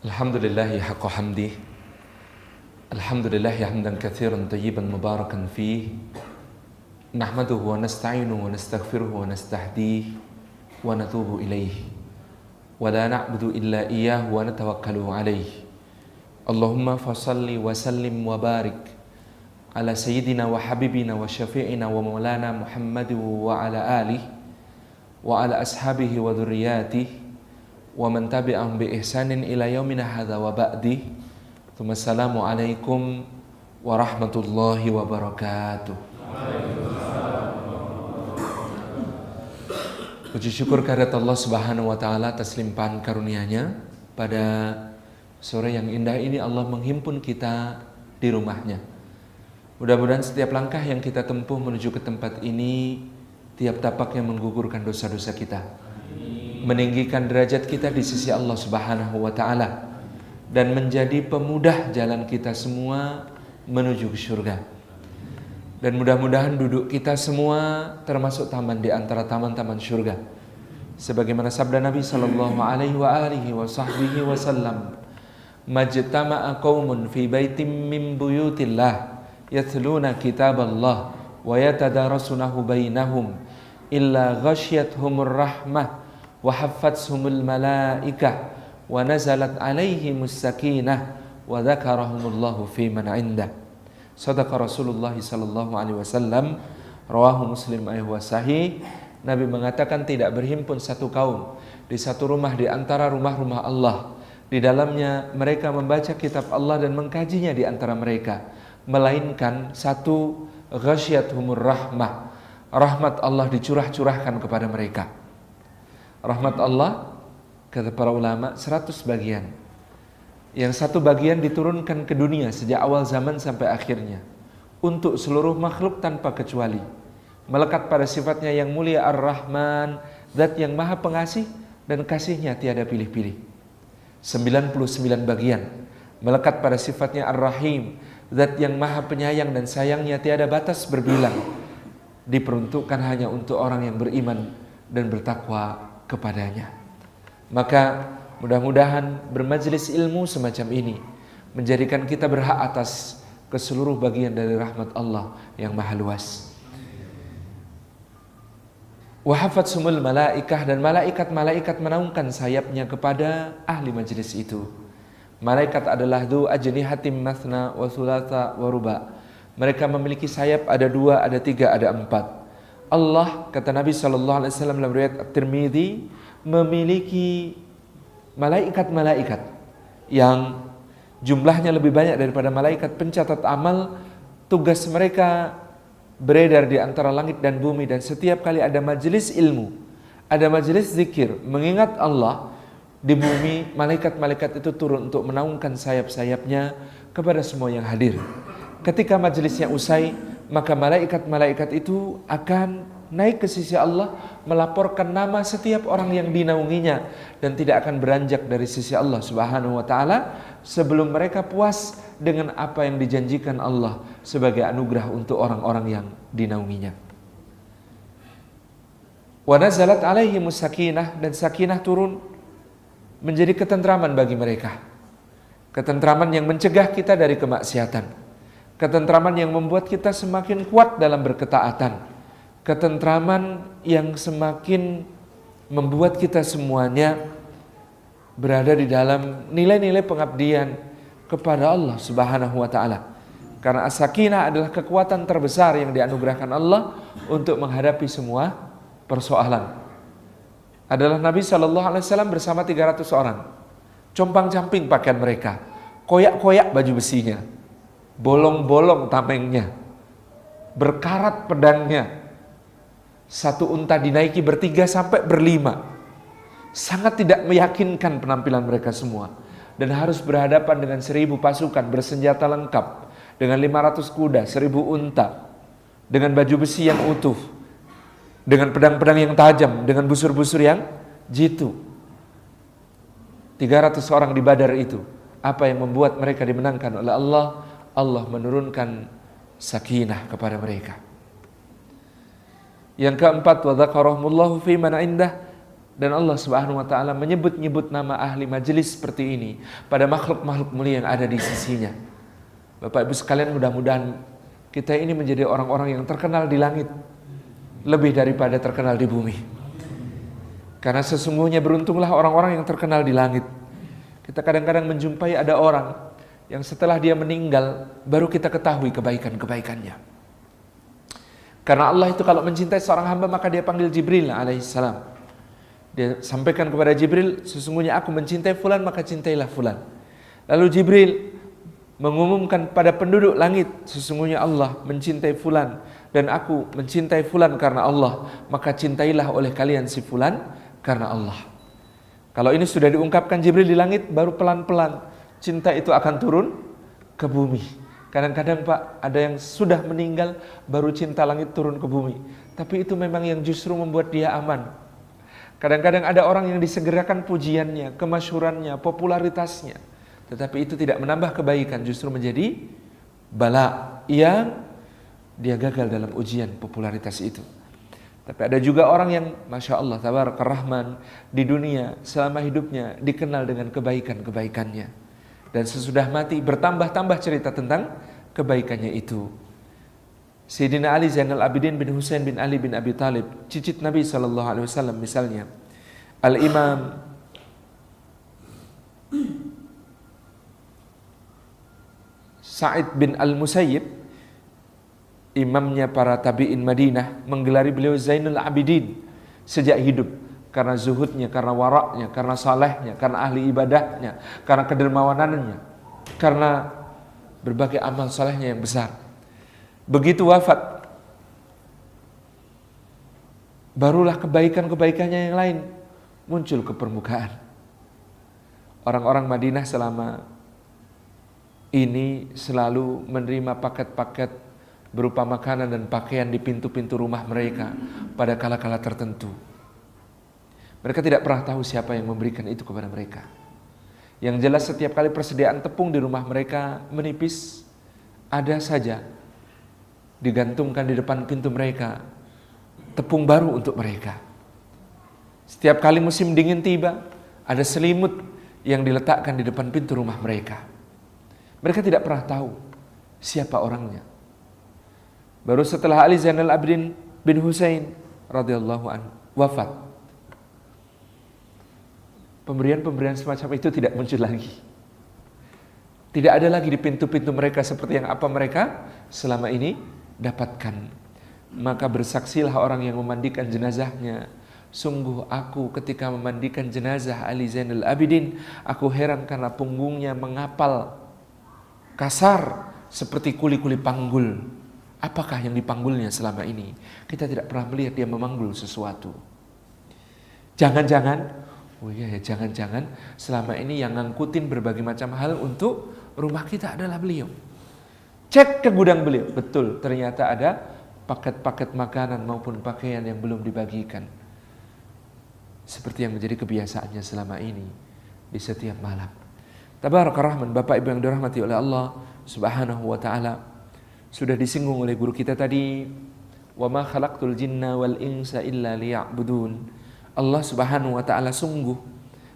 Alhamdulillahi haqqa hamdih. Alhamdulillahi hamdan katsiran tayyiban mubarakan fih. Nahmaduhu wa nasta'inuhu wa nastaghfiruhu wa nastahdihi wa natubu ilaih. Wa la na'budu illa iyyahu wa natawakkalu alaih. Allahumma fasalli wa sallim wa barik ala sayyidina wa habibina wa syafi'ina wa maulana Muhammadu wa ala alihi wa ala ashabihi wa dhurriyyatihi wa man tabi'ahum bi ihsanin ila yaumina hadza wa ba'di. Assalamu alaikum warahmatullahi wabarakatuh. Puji syukur kehadirat Allah Subhanahu wa taala atas limpahan karunia-Nya. Pada sore yang indah ini Allah menghimpun kita di rumahnya. Mudah-mudahan setiap langkah yang kita tempuh menuju ke tempat ini, tiap tapaknya menggugurkan dosa-dosa kita, meninggikan derajat kita di sisi Allah Subhanahu wa taala, dan menjadi pemudah jalan kita semua menuju ke surga. Dan mudah-mudahan duduk kita semua termasuk taman di antara taman-taman surga. Sebagaimana sabda Nabi sallallahu alaihi wa alihi wa sahbihi wasallam, "Majtama'a qaumun fi baitin min buyutillah yatluna kitaballah wa yatadarasunahu bainahum illa ghasyiyatuhumur rahmah wa haffathumul malaikah wa nazalat alaihimus sakinah wa dzakarahumullahu fi man 'indah." Sadaqa Rasulullah sallallahu alaihi wasallam, rawahu Muslim wa sahih. Nabi mengatakan tidak berhimpun satu kaum di satu rumah di antara rumah-rumah Allah, di dalamnya mereka membaca kitab Allah dan mengkajinya di antara mereka, melainkan satu ghasyiyatuhumur rahmah, rahmat Allah dicurah-curahkan kepada mereka. Rahmat Allah, kata para ulama, 100 bagian. Yang satu bagian diturunkan ke dunia sejak awal zaman sampai akhirnya, untuk seluruh makhluk tanpa kecuali, melekat pada sifatnya yang mulia Ar-Rahman, zat yang maha pengasih dan kasihnya tiada pilih-pilih. 99 bagian melekat pada sifatnya Ar-Rahim, zat yang maha penyayang dan sayangnya tiada batas berbilang, diperuntukkan hanya untuk orang yang beriman dan bertakwa kepadanya. Maka mudah-mudahan bermajlis ilmu semacam ini menjadikan kita berhak atas ke seluruh bagian dari rahmat Allah yang maha luas. Wa hafatsumul malaikah, dan malaikat-malaikat menaungkan sayapnya kepada ahli majlis itu. Malaikat adalah du ajnihatim mathna wa thulatha wa ruba. Mereka memiliki sayap, ada 2, ada 3, ada 4. Allah, kata Nabi sallallahu alaihi wasallam dalam riwayat At-Tirmidzi, memiliki malaikat-malaikat yang jumlahnya lebih banyak daripada malaikat pencatat amal. Tugas mereka beredar di antara langit dan bumi, dan setiap kali ada majelis ilmu, ada majelis zikir, mengingat Allah di bumi, malaikat-malaikat itu turun untuk menaungkan sayap-sayapnya kepada semua yang hadir. Ketika majelisnya usai, maka malaikat-malaikat itu akan naik ke sisi Allah, melaporkan nama setiap orang yang dinaunginya, dan tidak akan beranjak dari sisi Allah Subhanahu wa taala sebelum mereka puas dengan apa yang dijanjikan Allah sebagai anugerah untuk orang-orang yang dinaunginya. Wa nazalat alaihimus sakinah, dan sakinah turun menjadi ketentraman bagi mereka. Ketentraman yang mencegah kita dari kemaksiatan, ketentraman yang membuat kita semakin kuat dalam berketaatan, ketentraman yang semakin membuat kita semuanya berada di dalam nilai-nilai pengabdian kepada Allah Subhanahu wa taala. Karena as-sakinah adalah kekuatan terbesar yang dianugerahkan Allah untuk menghadapi semua persoalan. Adalah Nabi sallallahu alaihi wasallam bersama 300 orang. Compang-camping pakaian mereka, koyak-koyak baju besinya, bolong-bolong tamengnya, berkarat pedangnya. Satu unta dinaiki 3 sampai 5. Sangat tidak meyakinkan penampilan mereka semua, dan harus berhadapan dengan 1000 pasukan bersenjata lengkap, dengan 500 kuda, 1000 unta, dengan baju besi yang utuh, dengan pedang-pedang yang tajam, dengan busur-busur yang jitu. 300 orang di Badar itu, apa yang membuat mereka dimenangkan oleh Allah? Allah menurunkan sakinah kepada mereka. Yang keempat, wa dzakarahumullahu fi man 'indah, Dan Allah Subhanahu wa taala menyebut-nyebut nama ahli majelis seperti ini pada makhluk-makhluk mulia yang ada di sisinya. Bapak Ibu sekalian, mudah-mudahan kita ini menjadi orang-orang yang terkenal di langit lebih daripada terkenal di bumi. Karena sesungguhnya beruntunglah orang-orang yang terkenal di langit. Kita kadang-kadang menjumpai ada orang yang setelah dia meninggal baru kita ketahui kebaikan-kebaikannya. Karena Allah itu kalau mencintai seorang hamba maka dia panggil Jibril alaihissalam. Dia sampaikan kepada Jibril, sesungguhnya aku mencintai fulan maka cintailah fulan. Lalu Jibril mengumumkan pada penduduk langit, sesungguhnya Allah mencintai fulan dan aku mencintai fulan karena Allah, maka cintailah oleh kalian si fulan karena Allah. Kalau ini sudah diungkapkan Jibril di langit, baru pelan-pelan cinta itu akan turun ke bumi. Kadang-kadang Pak, ada yang sudah meninggal baru cinta langit turun ke bumi. Tapi itu memang yang justru membuat dia aman. Kadang-kadang ada orang yang disegerakan pujiannya, kemasyhurannya, popularitasnya. Tetapi itu tidak menambah kebaikan, justru menjadi bala yang dia gagal dalam ujian popularitas itu. Tapi ada juga orang yang Masya Allah, tabarakar rahman, di dunia selama hidupnya dikenal dengan kebaikan-kebaikannya. Dan sesudah mati bertambah-tambah cerita tentang kebaikannya itu. Sayyidina Ali Zainal Abidin bin Husain bin Ali bin Abi Talib, cicit Nabi SAW misalnya. Al-Imam Sa'id bin Al-Musayyib, imamnya para tabi'in Madinah, menggelari beliau Zainul Abidin sejak hidup. Karena zuhudnya, karena waraknya, karena salehnya, karena ahli ibadahnya, karena kedermawanannya, karena berbagai amal salehnya yang besar. Begitu wafat, barulah kebaikan-kebaikannya yang lain muncul ke permukaan. Orang-orang Madinah selama ini selalu menerima paket-paket berupa makanan dan pakaian di pintu-pintu rumah mereka pada kala-kala tertentu. Mereka tidak pernah tahu siapa yang memberikan itu kepada mereka. Yang jelas setiap kali persediaan tepung di rumah mereka menipis, ada saja digantungkan di depan pintu mereka tepung baru untuk mereka. Setiap kali musim dingin tiba, ada selimut yang diletakkan di depan pintu rumah mereka. Mereka tidak pernah tahu siapa orangnya. Baru setelah Ali Zainal Abidin bin Husain radhiyallahu anhu wafat, pemberian-pemberian semacam itu tidak muncul lagi. Tidak ada lagi di pintu-pintu mereka seperti yang apa mereka selama ini dapatkan. Maka bersaksilah orang yang memandikan jenazahnya, sungguh aku ketika memandikan jenazah Ali Zainal Abidin, aku heran karena punggungnya mengapal kasar seperti kuli-kuli panggul. Apakah yang dipanggulnya selama ini? Kita tidak pernah melihat dia memanggul sesuatu. Jangan-jangan, oh iya ya, jangan-jangan selama ini yang ngangkutin berbagai macam hal untuk rumah kita adalah beliau. Cek ke gudang beliau, betul, ternyata ada paket-paket makanan maupun pakaian yang belum dibagikan. Seperti yang menjadi kebiasaannya selama ini di setiap malam. Tabarakar Rahman, Bapak Ibu yang dirahmati oleh Allah Subhanahu wa taala. Sudah disinggung oleh guru kita tadi, wa ma khalaqtul jinna wal insa illa liya'budun. Allah Subhanahu wa taala sungguh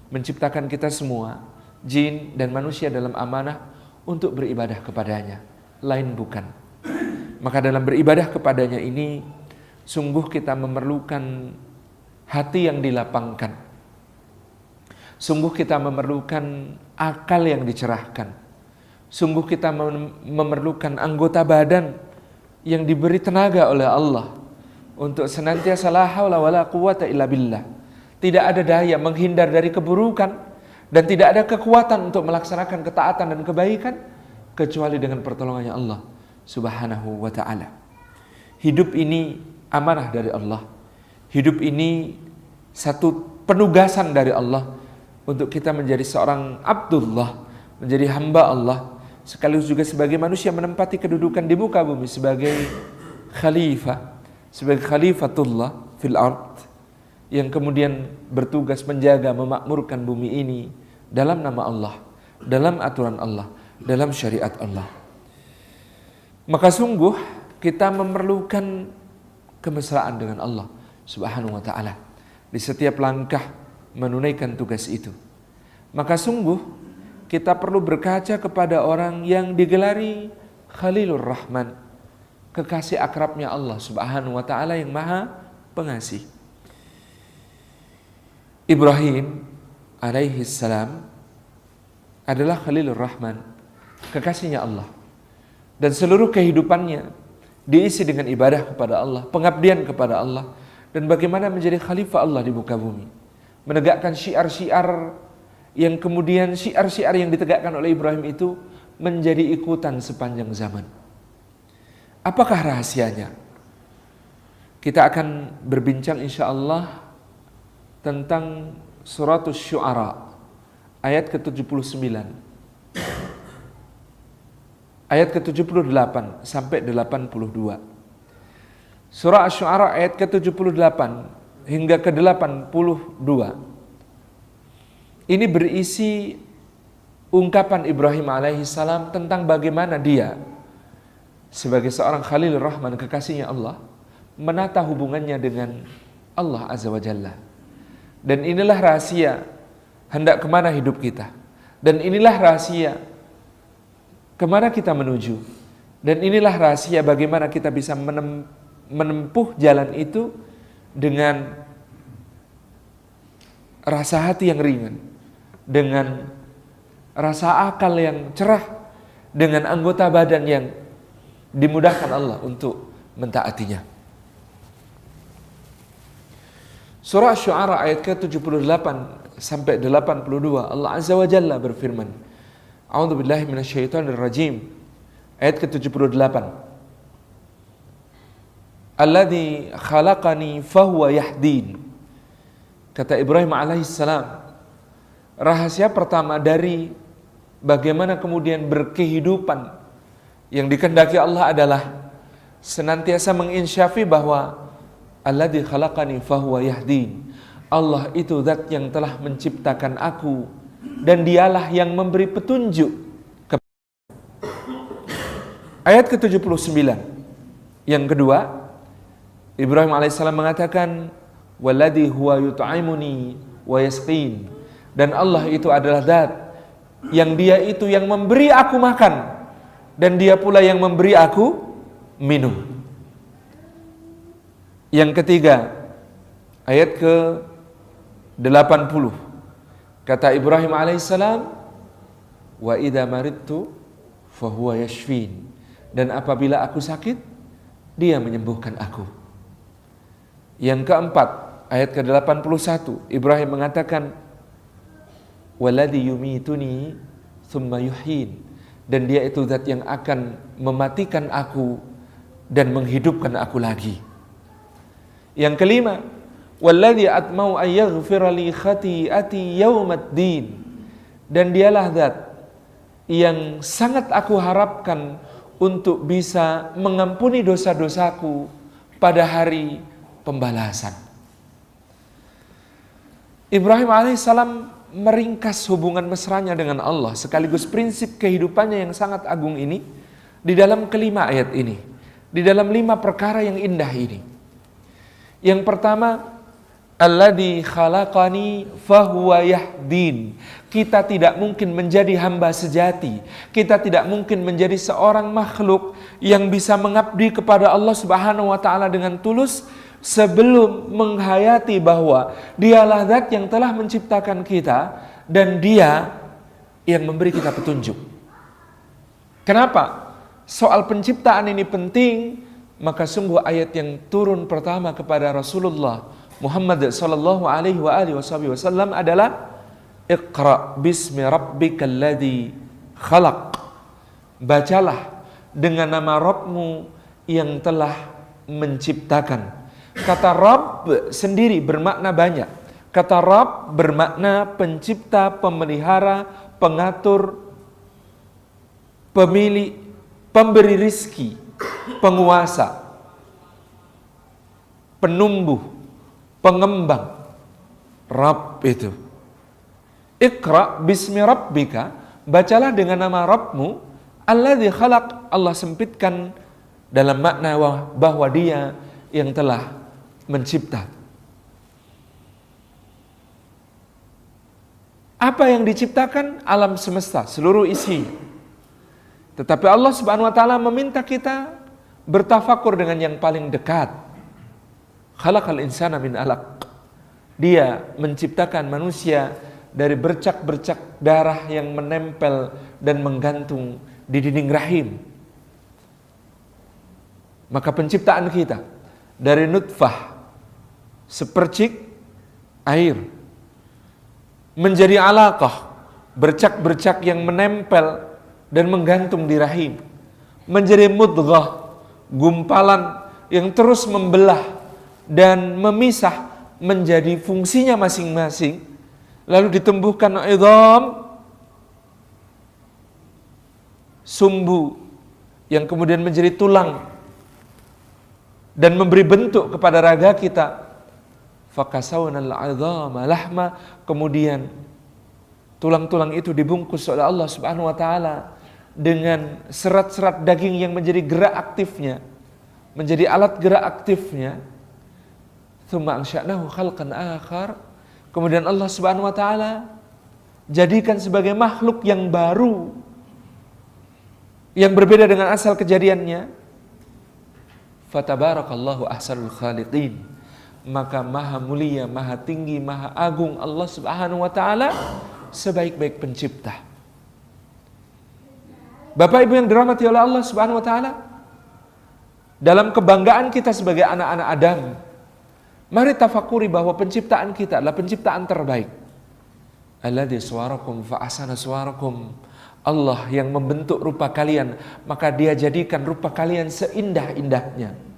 menciptakan kita semua, jin dan manusia dalam amanah untuk beribadah kepadanya, lain bukan. Maka dalam beribadah kepadanya ini sungguh kita memerlukan hati yang dilapangkan. Sungguh kita memerlukan akal yang dicerahkan. Sungguh kita memerlukan anggota badan yang diberi tenaga oleh Allah untuk senantiasa la haula wala quwata illa billah. Tidak ada daya menghindar dari keburukan dan tidak ada kekuatan untuk melaksanakan ketaatan dan kebaikan kecuali dengan pertolongannya Allah Subhanahu wa ta'ala. Hidup ini amanah dari Allah. Hidup ini satu penugasan dari Allah untuk kita menjadi seorang Abdullah, menjadi hamba Allah, sekaligus juga sebagai manusia menempati kedudukan di muka bumi sebagai khalifah, sebagai khalifatullah fil ard, yang kemudian bertugas menjaga, memakmurkan bumi ini dalam nama Allah, dalam aturan Allah, dalam syariat Allah. Maka sungguh kita memerlukan kemesraan dengan Allah Subhanahu wa ta'ala. di setiap langkah menunaikan tugas itu. Maka sungguh kita perlu berkaca kepada orang yang digelari Khalilur Rahman, kekasih akrabnya Allah Subhanahu wa taala yang Maha Pengasih. Ibrahim alaihi salam adalah Khalilur Rahman, kekasihnya Allah. Dan seluruh kehidupannya diisi dengan ibadah kepada Allah, pengabdian kepada Allah, dan bagaimana menjadi khalifah Allah di muka bumi. Menegakkan syiar-syiar yang kemudian syiar-syiar yang ditegakkan oleh Ibrahim itu menjadi ikutan sepanjang zaman. Apakah rahasianya? Kita akan berbincang insyaallah tentang surat Asy-Syu'ara ayat ke-79. Ayat ke-78 sampai 82. Surah Asy-Syu'ara ayat ke-78 hingga ke-82. Ini berisi ungkapan Ibrahim alaihi salam tentang bagaimana dia sebagai seorang Khalilur Rahman, kekasihnya Allah, menata hubungannya dengan Allah Azza wa Jalla. Dan inilah rahasia hendak kemana hidup kita. Dan inilah rahasia kemana kita menuju. Dan inilah rahasia bagaimana kita bisa menempuh jalan itu dengan rasa hati yang ringan, dengan rasa akal yang cerah, dengan anggota badan yang dimudahkan Allah untuk mentaatinya. Surah Asy-Syu'ara ayat ke-78 sampai 82, Allah Azza wa Jalla berfirman, A'udzu billahi minasyaitonir rajim. Ayat ke-78. Alladzi khalaqani fahuwa yahdin. Kata Ibrahim alaihissalam, rahasia pertama dari bagaimana kemudian berkehidupan yang dikehendaki Allah adalah senantiasa menginsyafi bahwa alladzi khalaqani fahuwa yahdin. Allah itu zat yang telah menciptakan aku dan dialah yang memberi petunjuk. Ayat ke-79. Yang kedua, Ibrahim alaihissalam mengatakan walladzi huwa yut'imuni wa yasqin. Dan Allah itu adalah zat yang dia itu yang memberi aku makan dan dia pula yang memberi aku minum. Yang ketiga, ayat ke-80. Kata Ibrahim alaihissalam, wa idza maridtu fahuwa yashfin. Dan apabila aku sakit, dia menyembuhkan aku. Yang keempat, ayat ke-81, Ibrahim mengatakan, walladzi yumituni tsumma yuhyin. Dan dia itu zat yang akan mematikan aku dan menghidupkan aku lagi. Yang kelima, walladzi atmau an yaghfira li khati'ati yaumaddin. Dan dialah zat yang sangat aku harapkan untuk bisa mengampuni dosa-dosaku pada hari pembalasan. Ibrahim alaihissalam meringkas hubungan mesranya dengan Allah sekaligus prinsip kehidupannya yang sangat agung ini di dalam kelima ayat ini, di dalam 5 perkara yang indah ini. Yang pertama, alladzi khalaqani fahuwa yahdin. Kita tidak mungkin menjadi hamba sejati, kita tidak mungkin menjadi seorang makhluk yang bisa mengabdi kepada Allah Subhanahu wa taala dengan tulus sebelum menghayati bahwa dialah zat yang telah menciptakan kita dan dia yang memberi kita petunjuk. Kenapa? Soal penciptaan ini penting, maka sungguh ayat yang turun pertama kepada Rasulullah Muhammad sallallahu alaihi wasallam adalah Iqra bismi rabbikal ladzi khalaq. Bacalah dengan nama Rabbmu yang telah menciptakan. Kata Rabb sendiri bermakna banyak. Kata Rabb bermakna pencipta, pemelihara, pengatur, pemilik, pemberi rizki, penguasa, penumbuh, pengembang. Rabb itu. Iqra bismi rabbika, bacalah dengan nama Rabbmu alladzi khalaq. Allah sempitkan dalam makna bahwa dia yang telah mencipta. Apa yang diciptakan? Alam semesta, seluruh isi. Tetapi Allah Subhanahu wa taala meminta kita bertafakur dengan yang paling dekat. Khalaqal insana min alaq. Dia menciptakan manusia dari bercak-bercak darah yang menempel dan menggantung di dinding rahim. Maka penciptaan kita dari nutfah, sepercik air, menjadi alaqah, bercak-bercak yang menempel dan menggantung di rahim, menjadi mudghah, gumpalan yang terus membelah dan memisah menjadi fungsinya masing-masing, lalu ditumbuhkan idham, sumbu yang kemudian menjadi tulang dan memberi bentuk kepada raga kita. Fakasawnal 'idhama lahma, kemudian tulang-tulang itu dibungkus oleh Allah Subhanahu wa taala dengan serat-serat daging yang menjadi gerak aktifnya, menjadi alat gerak aktifnya. Tsumma ansha'nahu khalqan akhar, kemudian Allah Subhanahu wa taala jadikan sebagai makhluk yang baru, yang berbeda dengan asal kejadiannya. Fatabarakallahu ahsanul khaliqin. Maka maha mulia, maha tinggi, maha agung Allah Subhanahu wa taala sebaik-baik pencipta. Bapak Ibu yang dirahmati oleh Allah Subhanahu wa taala, dalam kebanggaan kita sebagai anak-anak Adam, mari tafakuri bahwa penciptaan kita adalah penciptaan terbaik. Alladzi suwarakum fa ahsana suwarakum. Allah yang membentuk rupa kalian, maka Dia jadikan rupa kalian seindah-indahnya.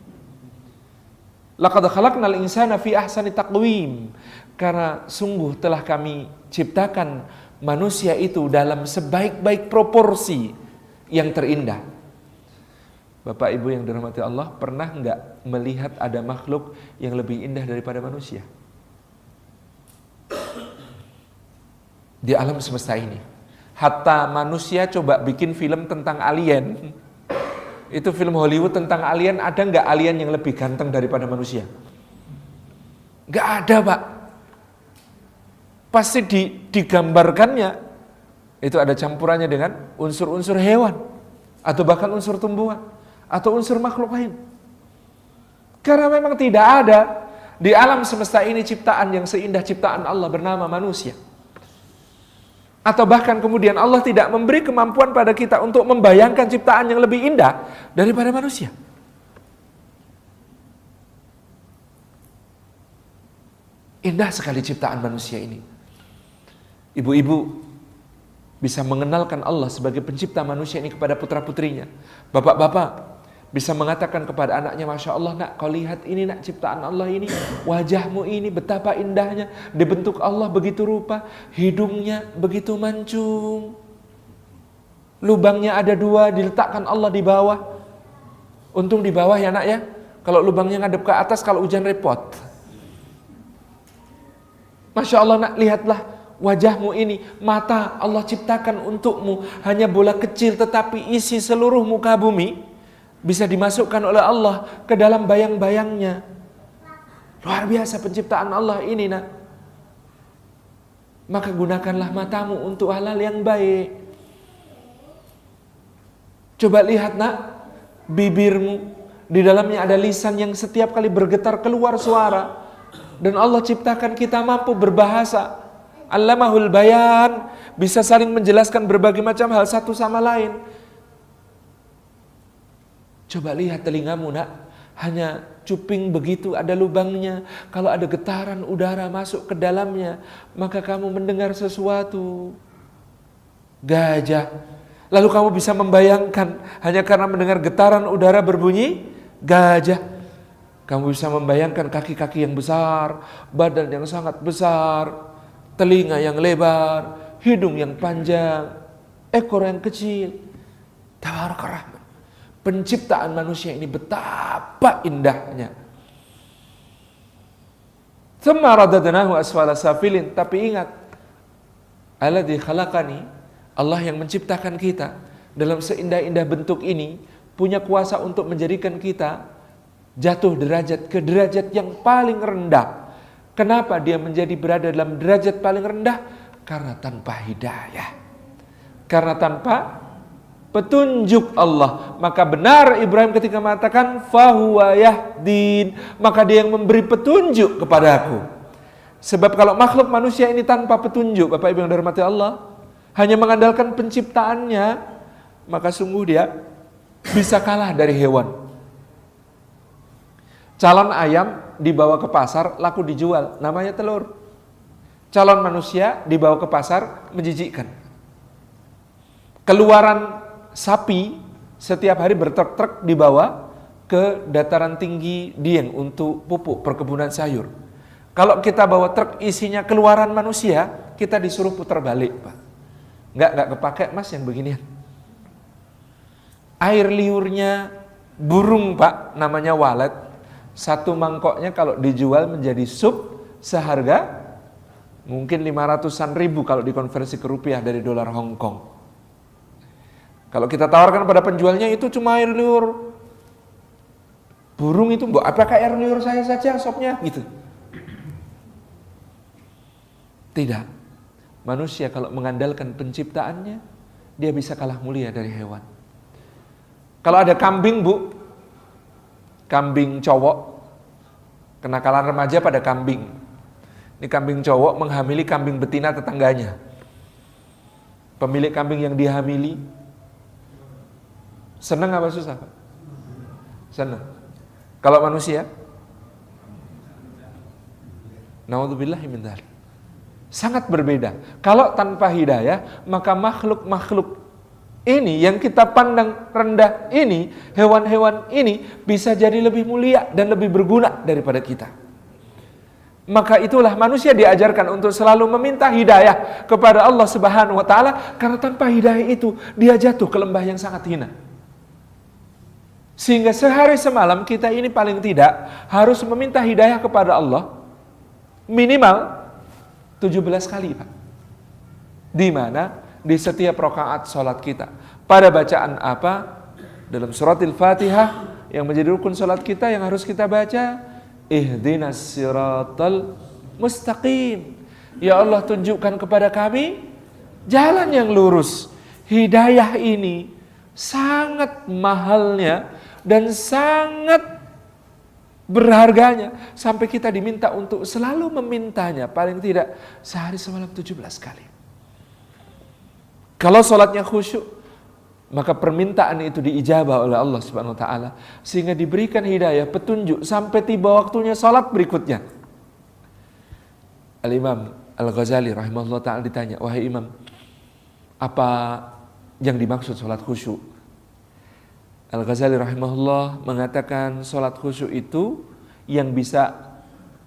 Laqad khalaqnal insana fi ahsani taqwim. Karena sungguh telah kami ciptakan manusia itu dalam sebaik-baik proporsi yang terindah. Bapak Ibu yang dirahmati Allah, pernah enggak melihat ada makhluk yang lebih indah daripada manusia di alam semesta ini? Hatta manusia coba bikin film tentang alien, itu film Hollywood tentang alien, ada nggak alien yang lebih ganteng daripada manusia? Nggak ada, Pak. Pasti digambarkannya itu ada campurannya dengan unsur-unsur hewan, atau bahkan unsur tumbuhan, atau unsur makhluk lain. Karena memang tidak ada di alam semesta ini ciptaan yang seindah ciptaan Allah bernama manusia. Atau bahkan kemudian Allah tidak memberi kemampuan pada kita untuk membayangkan ciptaan yang lebih indah daripada manusia. Indah sekali ciptaan manusia ini. Ibu-ibu bisa mengenalkan Allah sebagai pencipta manusia ini kepada putra-putrinya. Bapak-bapak bisa mengatakan kepada anaknya, Masya Allah nak, kau lihat ini nak, ciptaan Allah ini, wajahmu ini betapa indahnya, dibentuk Allah begitu rupa, hidungnya begitu mancung, lubangnya ada 2, diletakkan Allah di bawah. Untung di bawah ya nak ya, kalau lubangnya ngadep ke atas kalau hujan repot. Masya Allah nak, lihatlah wajahmu ini, mata Allah ciptakan untukmu, hanya bola kecil tetapi isi seluruh muka bumi bisa dimasukkan oleh Allah ke dalam bayang-bayangnya. Luar biasa penciptaan Allah ini nak. Maka gunakanlah matamu untuk halal yang baik. Coba lihat nak, bibirmu, di dalamnya ada lisan yang setiap kali bergetar keluar suara. Dan Allah ciptakan kita mampu berbahasa. Allamahul bayan, bisa saling menjelaskan berbagai macam hal satu sama lain. Coba lihat telingamu nak, hanya cuping begitu ada lubangnya. Kalau ada getaran udara masuk ke dalamnya, maka kamu mendengar sesuatu. Gajah. Lalu kamu bisa membayangkan, hanya karena mendengar getaran udara berbunyi, gajah. Kamu bisa membayangkan kaki-kaki yang besar, badan yang sangat besar, telinga yang lebar, hidung yang panjang, ekor yang kecil. Tabarakar Rahman. Penciptaan manusia ini betapa indahnya. Tsumma radadnahu asfala safilin. Tapi ingat, alladzi khalaqani, Allah yang menciptakan kita dalam seindah-indah bentuk ini, punya kuasa untuk menjadikan kita jatuh derajat ke derajat yang paling rendah. Kenapa dia menjadi berada dalam derajat paling rendah? Karena tanpa hidayah, karena tanpa petunjuk Allah. Maka benar Ibrahim ketika mengatakan fahuwa yahdin, maka dia yang memberi petunjuk kepadaku. Sebab kalau makhluk manusia ini tanpa petunjuk, Bapak Ibu yang dirahmati Allah, hanya mengandalkan penciptaannya, maka sungguh dia bisa kalah dari hewan. Calon ayam dibawa ke pasar, laku dijual, namanya telur. Calon manusia dibawa ke pasar, menjijikkan. Keluaran sapi setiap hari bertruk-truk dibawa ke dataran tinggi Dieng untuk pupuk perkebunan sayur. Kalau kita bawa truk isinya keluaran manusia, kita disuruh putar balik, Pak. Nggak kepake Mas yang beginian. Air liurnya burung, Pak, namanya walet. Satu mangkoknya kalau dijual menjadi sup seharga mungkin 500-an ribu kalau dikonversi ke rupiah dari dolar Hong Kong. Kalau kita tawarkan pada penjualnya itu cuma air liur burung itu, mbok apakah air liur saya saja sopnya gitu. Tidak. Manusia kalau mengandalkan penciptaannya, dia bisa kalah mulia dari hewan. Kalau ada kambing, Bu, kambing cowok, kenakalan remaja pada kambing. Ini kambing cowok menghamili kambing betina tetangganya. Pemilik kambing yang dihamili senang apa susah, Pak? Senang. Kalau manusia, naudzubillahi min dzalik, sangat berbeda. Kalau tanpa hidayah, maka makhluk-makhluk ini yang kita pandang rendah ini, hewan-hewan ini bisa jadi lebih mulia dan lebih berguna daripada kita. Maka itulah manusia diajarkan untuk selalu meminta hidayah kepada Allah Subhanahu wa taala, karena tanpa hidayah itu dia jatuh ke lembah yang sangat hina. Sehingga sehari semalam kita ini paling tidak harus meminta hidayah kepada Allah minimal 17 kali, Pak. Di mana? Di setiap rakaat salat kita. Pada bacaan apa? Dalam surat Al-Fatihah yang menjadi rukun salat kita yang harus kita baca, ihdinas siratal mustaqim. Ya Allah, tunjukkan kepada kami jalan yang lurus. Hidayah ini sangat mahalnya dan sangat berharganya sampai kita diminta untuk selalu memintanya paling tidak sehari semalam 17 kali. Kalau sholatnya khusyuk, maka permintaan itu diijabah oleh Allah Subhanahu wa taala sehingga diberikan hidayah, petunjuk sampai tiba waktunya salat berikutnya. Al-Imam Al-Ghazali rahimahullah taala ditanya, "Wahai Imam, apa yang dimaksud salat khusyuk?" Al-Ghazali rahimahullah mengatakan salat khusyuk itu yang bisa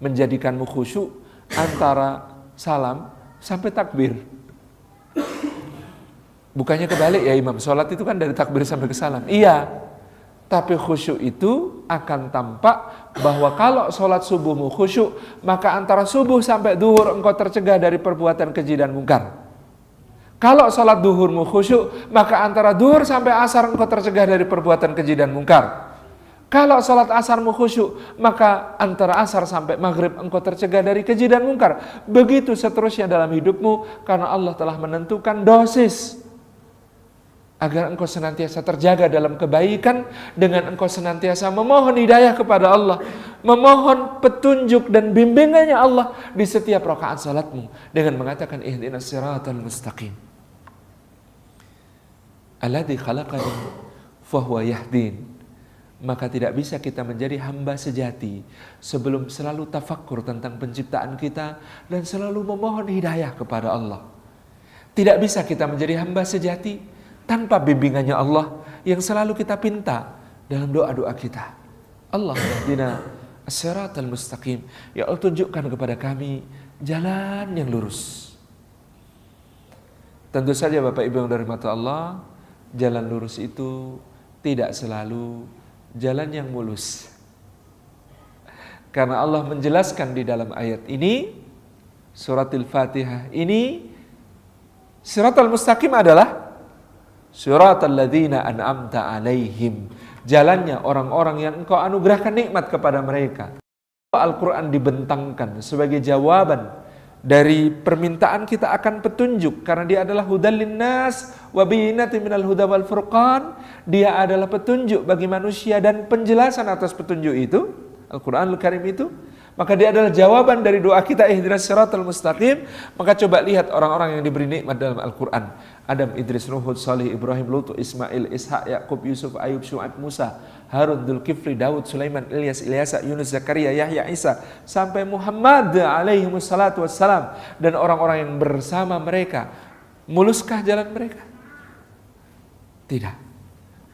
menjadikanmu khusyuk antara salam sampai takbir. Bukannya kebalik ya Imam, sholat itu kan dari takbir sampai ke salam. Iya, tapi khusyuk itu akan tampak bahwa kalau sholat subuhmu khusyuk, maka antara subuh sampai duhur engkau tercegah dari perbuatan keji dan mungkar. Kalau sholat duhurmu khusyuk, maka antara duhur sampai asar engkau tercegah dari perbuatan keji dan mungkar. Kalau sholat asarmu khusyuk, maka antara asar sampai maghrib engkau tercegah dari keji dan mungkar. Begitu seterusnya dalam hidupmu, karena Allah telah menentukan dosis agar engkau senantiasa terjaga dalam kebaikan dengan engkau senantiasa memohon hidayah kepada Allah, memohon petunjuk dan bimbingannya Allah di setiap rakaat salatmu dengan mengatakan ihdinas siratal mustaqim. Alladzi khalaqani fahuwa yahdin. Maka tidak bisa kita menjadi hamba sejati sebelum selalu tafakkur tentang penciptaan kita dan selalu memohon hidayah kepada Allah. Tidak bisa kita menjadi hamba sejati tanpa bimbingannya Allah yang selalu kita pinta dalam doa-doa kita. Allah yahdina as-siratal mustaqim. Ya Allah, tunjukkan kepada kami jalan yang lurus. Tentu saja Bapak Ibu yang dirahmati Allah, jalan lurus itu tidak selalu jalan yang mulus. Karena Allah menjelaskan di dalam ayat ini, surat Al-Fatihah ini, siratal mustaqim adalah siratal ladzina an'amta alaihim, jalannya orang-orang yang engkau anugerahkan nikmat kepada mereka. Al-Quran dibentangkan sebagai jawaban dari permintaan kita akan petunjuk, karena dia adalah hudal linnas wa bayyinatin minal huda wal furqan. Dia adalah petunjuk bagi manusia dan penjelasan atas petunjuk itu, Al-Qur'anul Karim itu. Maka dia adalah jawaban dari doa kita, ihdinas siratal mustaqim. Maka coba lihat orang-orang yang diberi nikmat dalam Al-Quran. Adam, Idris, Nuh, Hud, Salih, Ibrahim, Lut, Ismail, Ishak, Yakub, Yusuf, Ayub, Syu'aib, Musa, Harun, Dzulkifli, Daud, Sulaiman, Ilyas, Ilyasa, Yunus, Zakaria, Yahya, Isa, sampai Muhammad alaihi wassalatu wassalam, dan orang-orang yang bersama mereka. Muluskah jalan mereka? Tidak.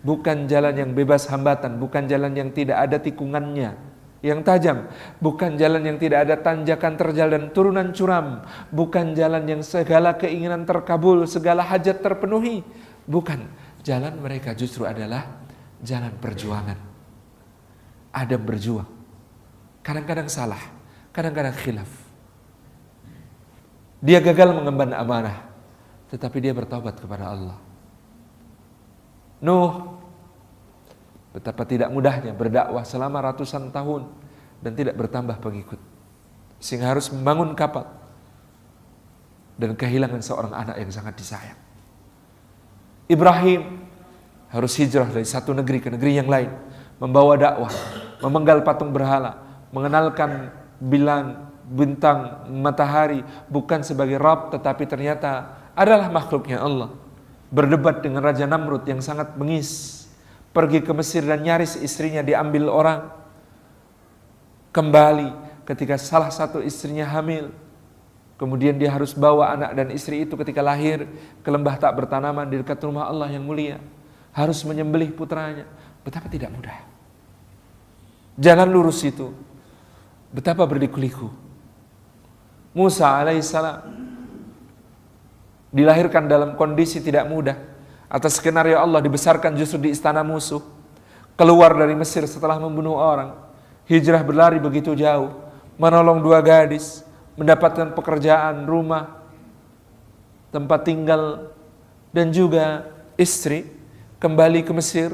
Bukan jalan yang bebas hambatan, bukan jalan yang tidak ada tikungannya yang tajam, bukan jalan yang tidak ada tanjakan terjal dan turunan curam, bukan jalan yang segala keinginan terkabul, segala hajat terpenuhi. Bukan. Jalan mereka justru adalah jalan perjuangan. Adam berjuang, kadang-kadang salah, kadang-kadang khilaf. Dia gagal mengemban amanah, tetapi dia bertaubat kepada Allah. Nuh, betapa tidak mudahnya berdakwah selama ratusan tahun dan tidak bertambah pengikut, sehingga harus membangun kapal dan kehilangan seorang anak yang sangat disayang. Ibrahim harus hijrah dari satu negeri ke negeri yang lain, membawa dakwah, memenggal patung berhala, mengenalkan bulan, bintang, matahari bukan sebagai Rabb, tetapi ternyata adalah makhluknya Allah. Berdebat dengan Raja Namrud yang sangat bengis, pergi ke Mesir dan nyaris istrinya diambil orang. Kembali ketika salah satu istrinya hamil. Kemudian dia harus bawa anak dan istri itu ketika lahir ke lembah tak bertanaman di dekat rumah Allah yang mulia. Harus menyembelih putranya. Betapa tidak mudah. Jalan lurus itu, betapa berliku-liku. Musa alaihissalam dilahirkan dalam kondisi tidak mudah. Atas skenario Allah dibesarkan justru di istana musuh. Keluar dari Mesir setelah membunuh orang. Hijrah berlari begitu jauh. Menolong dua gadis. Mendapatkan pekerjaan, rumah, tempat tinggal, dan juga istri. Kembali ke Mesir.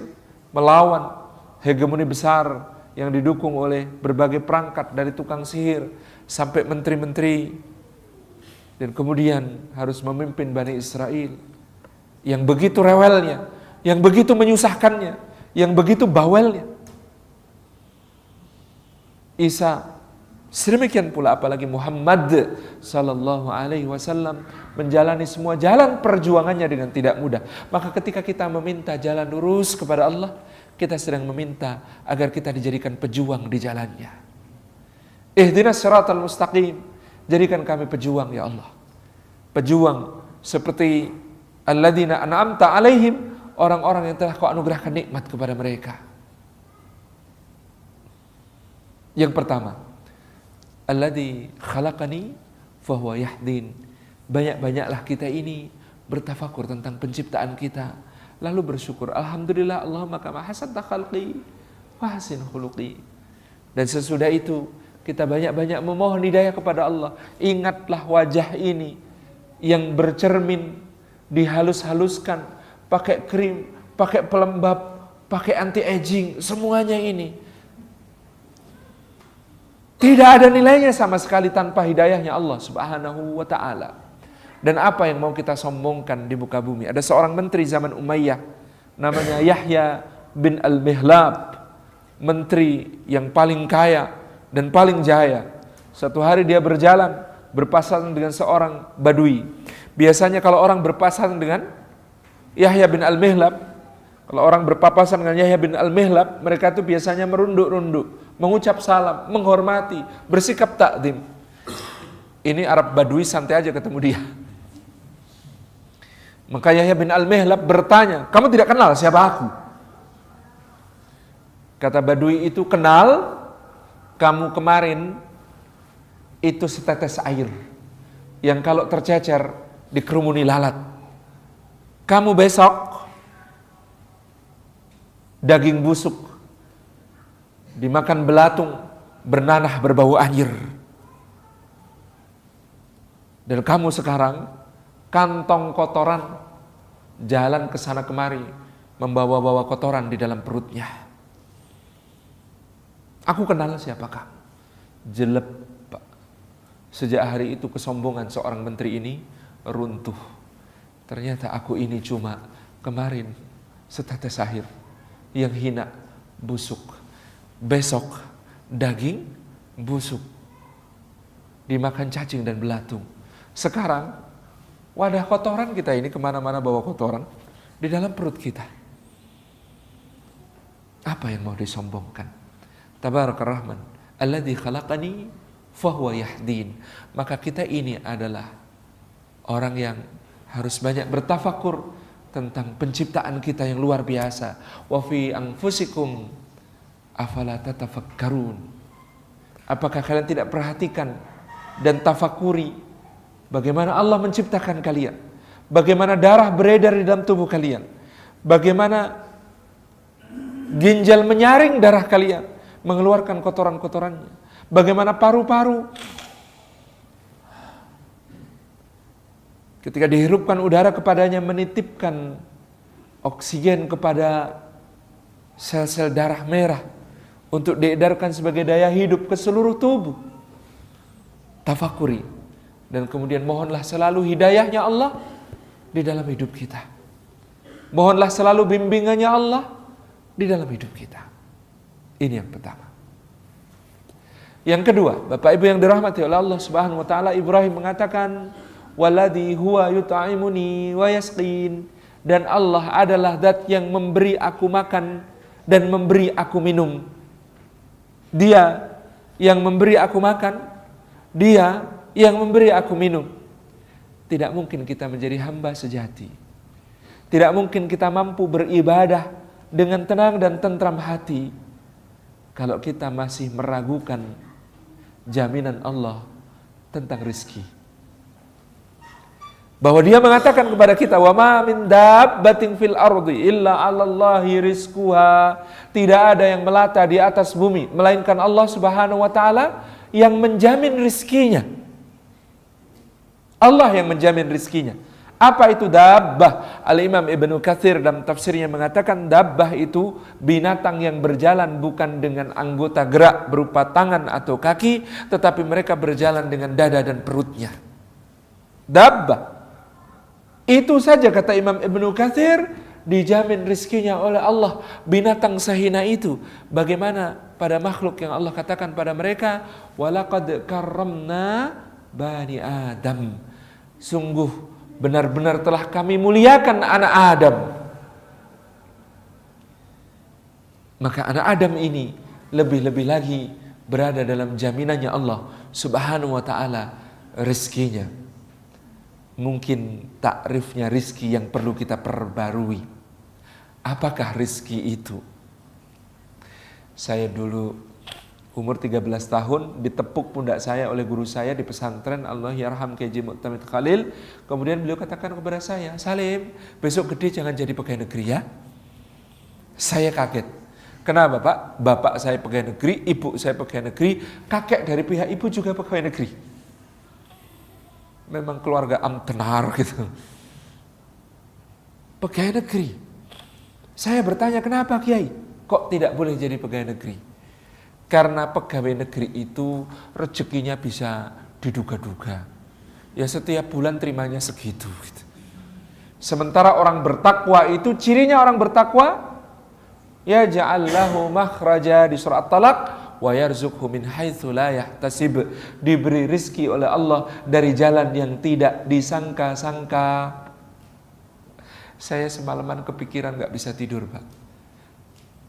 Melawan hegemoni besar yang didukung oleh berbagai perangkat dari tukang sihir sampai menteri-menteri. Dan kemudian harus memimpin Bani Israel yang begitu rewelnya, yang begitu menyusahkannya, yang begitu bawelnya. Isa, sedemikian pula apalagi Muhammad sallallahu alaihi wasallam menjalani semua jalan perjuangannya dengan tidak mudah. Maka ketika kita meminta jalan lurus kepada Allah, kita sedang meminta agar kita dijadikan pejuang di jalannya. Ihdinas siratal mustaqim, jadikan kami pejuang ya Allah. Pejuang seperti alladzina an'amta alaihim, orang-orang yang telah kau anugerahkan nikmat kepada mereka. Yang pertama, alladzi khalaqani fahuwa yahdin. Banyak-banyaklah kita ini bertafakur tentang penciptaan kita, lalu bersyukur, alhamdulillah Allahumma kama hasanta khalqi wa hasin khuluqi. Dan sesudah itu kita banyak-banyak memohon hidayah kepada Allah. Ingatlah wajah ini yang bercermin, dihalus-haluskan, pakai krim, pakai pelembab, pakai anti-aging, semuanya ini tidak ada nilainya sama sekali tanpa hidayahnya Allah subhanahu wa ta'ala. Dan apa yang mau kita sombongkan di muka bumi? Ada seorang menteri zaman Umayyah, namanya Yahya bin Al-Mihlab, menteri yang paling kaya dan paling jaya. Suatu hari dia berjalan berpasangan dengan seorang badui. Biasanya kalau orang berpasangan dengan Yahya bin Al-Mihlab, kalau orang berpapasan dengan Yahya bin Al-Mihlab, mereka itu biasanya merunduk-runduk, mengucap salam, menghormati, bersikap takdim. Ini Arab Badui santai aja ketemu dia. Maka Yahya bin Al-Mihlab bertanya, kamu tidak kenal siapa aku? Kata Badui itu, kenal, kamu kemarin itu setetes air yang kalau tercecer dikerumuni lalat. Kamu besok daging busuk, dimakan belatung, bernanah berbau anjir. Dan kamu sekarang kantong kotoran, jalan ke sana kemari, membawa-bawa kotoran di dalam perutnya. Aku kenal siapa kamu. Jelek, Pak. Sejak hari itu kesombongan seorang menteri ini runtuh. Ternyata aku ini cuma kemarin setetes air yang hina, busuk. Besok daging busuk, dimakan cacing dan belatung. Sekarang wadah kotoran kita ini, kemana-mana bawa kotoran di dalam perut kita. Apa yang mau disombongkan? Tabarakar Rahman, alladzi khalaqani fahuwa yahdin. Maka kita ini adalah orang yang harus banyak bertafakur tentang penciptaan kita yang luar biasa. Wa fi anfusikum afala tatafakkarun. Apakah kalian tidak perhatikan dan tafakuri bagaimana Allah menciptakan kalian? Bagaimana darah beredar di dalam tubuh kalian? Bagaimana ginjal menyaring darah kalian, mengeluarkan kotoran-kotorannya? Bagaimana paru-paru ketika dihirupkan udara kepadanya menitipkan oksigen kepada sel-sel darah merah untuk diedarkan sebagai daya hidup ke seluruh tubuh. Tafakuri dan kemudian mohonlah selalu hidayahnya Allah di dalam hidup kita. Mohonlah selalu bimbingannya Allah di dalam hidup kita. Ini yang pertama. Yang kedua, Bapak Ibu yang dirahmati oleh Allah Subhanahu wa taala, Ibrahim mengatakan, "Walladzi huwa yut'imuni wa yasqin." Dan Allah adalah zat yang memberi aku makan dan memberi aku minum. Dia yang memberi aku makan, Dia yang memberi aku minum. Tidak mungkin kita menjadi hamba sejati. Tidak mungkin kita mampu beribadah dengan tenang dan tentram hati kalau kita masih meragukan jaminan Allah tentang rizki. Bahwa Dia mengatakan kepada kita, wa ma min dabbatin fil ardi illa 'alallahi rizquha. Tidak ada yang melata di atas bumi melainkan Allah Subhanahu wa taala yang menjamin rizkinya. Allah yang menjamin rizkinya. Apa itu dabbah? Al-Imam Ibnu Katsir dalam tafsirnya mengatakan dabbah itu binatang yang berjalan bukan dengan anggota gerak berupa tangan atau kaki, tetapi mereka berjalan dengan dada dan perutnya. Dabbah. Itu saja kata Imam Ibnu Katsir dijamin rizkinya oleh Allah. Binatang sehina itu, bagaimana pada makhluk yang Allah katakan pada mereka, walaqad karramna bani Adam. Sungguh benar-benar telah kami muliakan anak Adam. Maka anak Adam ini lebih-lebih lagi berada dalam jaminannya Allah Subhanahu wa taala rizkinya. Mungkin takrifnya rizki yang perlu kita perbarui. Apakah rizki itu? Saya dulu umur 13 tahun ditepuk pundak saya oleh guru saya di pesantren, Allah yarham K.J. Mu'tamid Khalil. Kemudian beliau katakan kepada saya, Salim, besok gede jangan jadi pegawai negeri ya. Saya kaget. Kenapa Pak? Bapak saya pegawai negeri, ibu saya pegawai negeri, kakek dari pihak ibu juga pegawai negeri. Memang keluarga amtenar gitu. Pegawai negeri. Saya bertanya, kenapa Kiai? Kok tidak boleh jadi pegawai negeri? Karena pegawai negeri itu rezekinya bisa diduga-duga. Ya setiap bulan terimanya segitu. Gitu. Sementara orang bertakwa itu, cirinya orang bertakwa, ya ja'allahu makhraja di surat Talaq, wa yarzuqhu min haitsu la yahtasib. Diberi rizki oleh Allah dari jalan yang tidak disangka-sangka. Saya semalaman kepikiran gak bisa tidur Pak.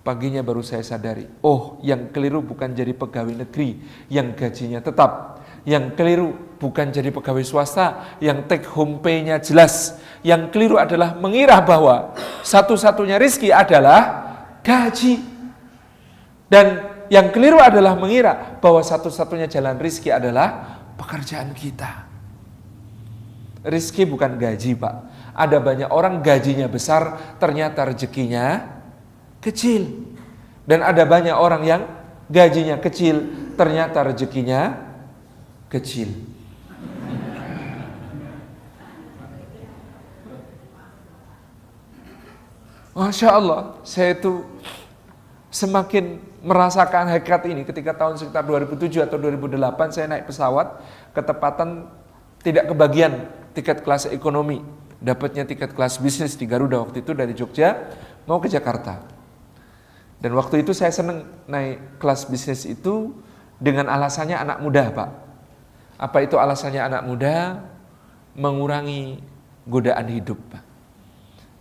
Paginya baru saya sadari, oh yang keliru bukan jadi pegawai negeri yang gajinya tetap. Yang keliru bukan jadi pegawai swasta yang take home pay-nya jelas. Yang keliru adalah mengira bahwa satu-satunya rizki adalah gaji. Dan yang keliru adalah mengira bahwa satu-satunya jalan rizki adalah pekerjaan kita. Rizki bukan gaji Pak. Ada banyak orang gajinya besar, ternyata rezekinya kecil. Dan ada banyak orang yang gajinya kecil, ternyata rezekinya kecil. Masya Allah, saya itu Semakin merasakan hakikat ini ketika tahun sekitar 2007 atau 2008 saya naik pesawat, ketepatan tidak kebagian tiket kelas ekonomi, dapatnya tiket kelas bisnis di Garuda waktu itu dari Jogja mau ke Jakarta. Dan waktu itu saya senang naik kelas bisnis itu dengan alasannya anak muda, Pak. Apa itu alasannya anak muda? Mengurangi godaan hidup, Pak.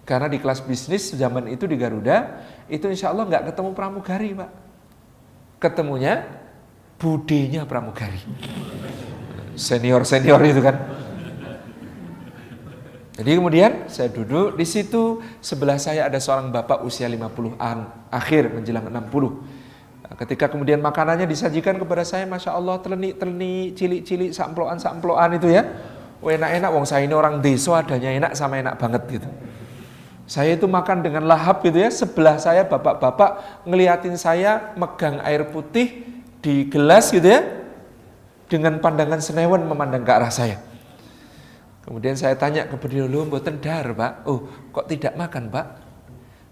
Karena di kelas bisnis zaman itu di Garuda, itu insya Allah nggak ketemu pramugari, Pak. Ketemunya budenya pramugari. Senior-senior itu kan. Jadi kemudian saya duduk di situ, sebelah saya ada seorang bapak usia 50-an akhir menjelang 60. Nah, ketika kemudian makanannya disajikan kepada saya, Masya Allah, telenik, cilik-cilik, samploan itu ya. Enak-enak, wong saya ini orang desa, adanya enak sama enak banget gitu. Saya itu makan dengan lahap gitu ya, sebelah saya bapak-bapak ngeliatin saya megang air putih di gelas gitu ya, dengan pandangan senewan memandang ke arah saya. Kemudian saya tanya ke beliau, "Lho, mboten dar, Pak?" "Oh, kok tidak makan, Pak?"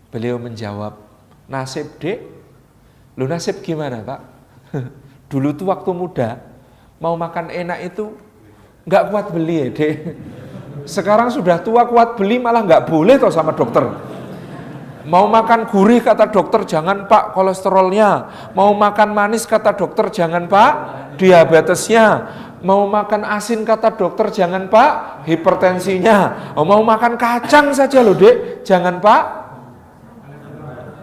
Beliau menjawab, "Nasib, Dek." "Lho, nasib gimana, Pak?" "Dulu tuh waktu muda, mau makan enak itu nggak kuat beli ya, Dek. Sekarang sudah tua kuat beli malah nggak boleh toh sama dokter. Mau makan gurih kata dokter jangan, Pak, kolesterolnya. Mau makan manis kata dokter jangan, Pak, diabetesnya. Mau makan asin kata dokter jangan, Pak, hipertensinya. Mau makan kacang saja loh, Dek, jangan, Pak,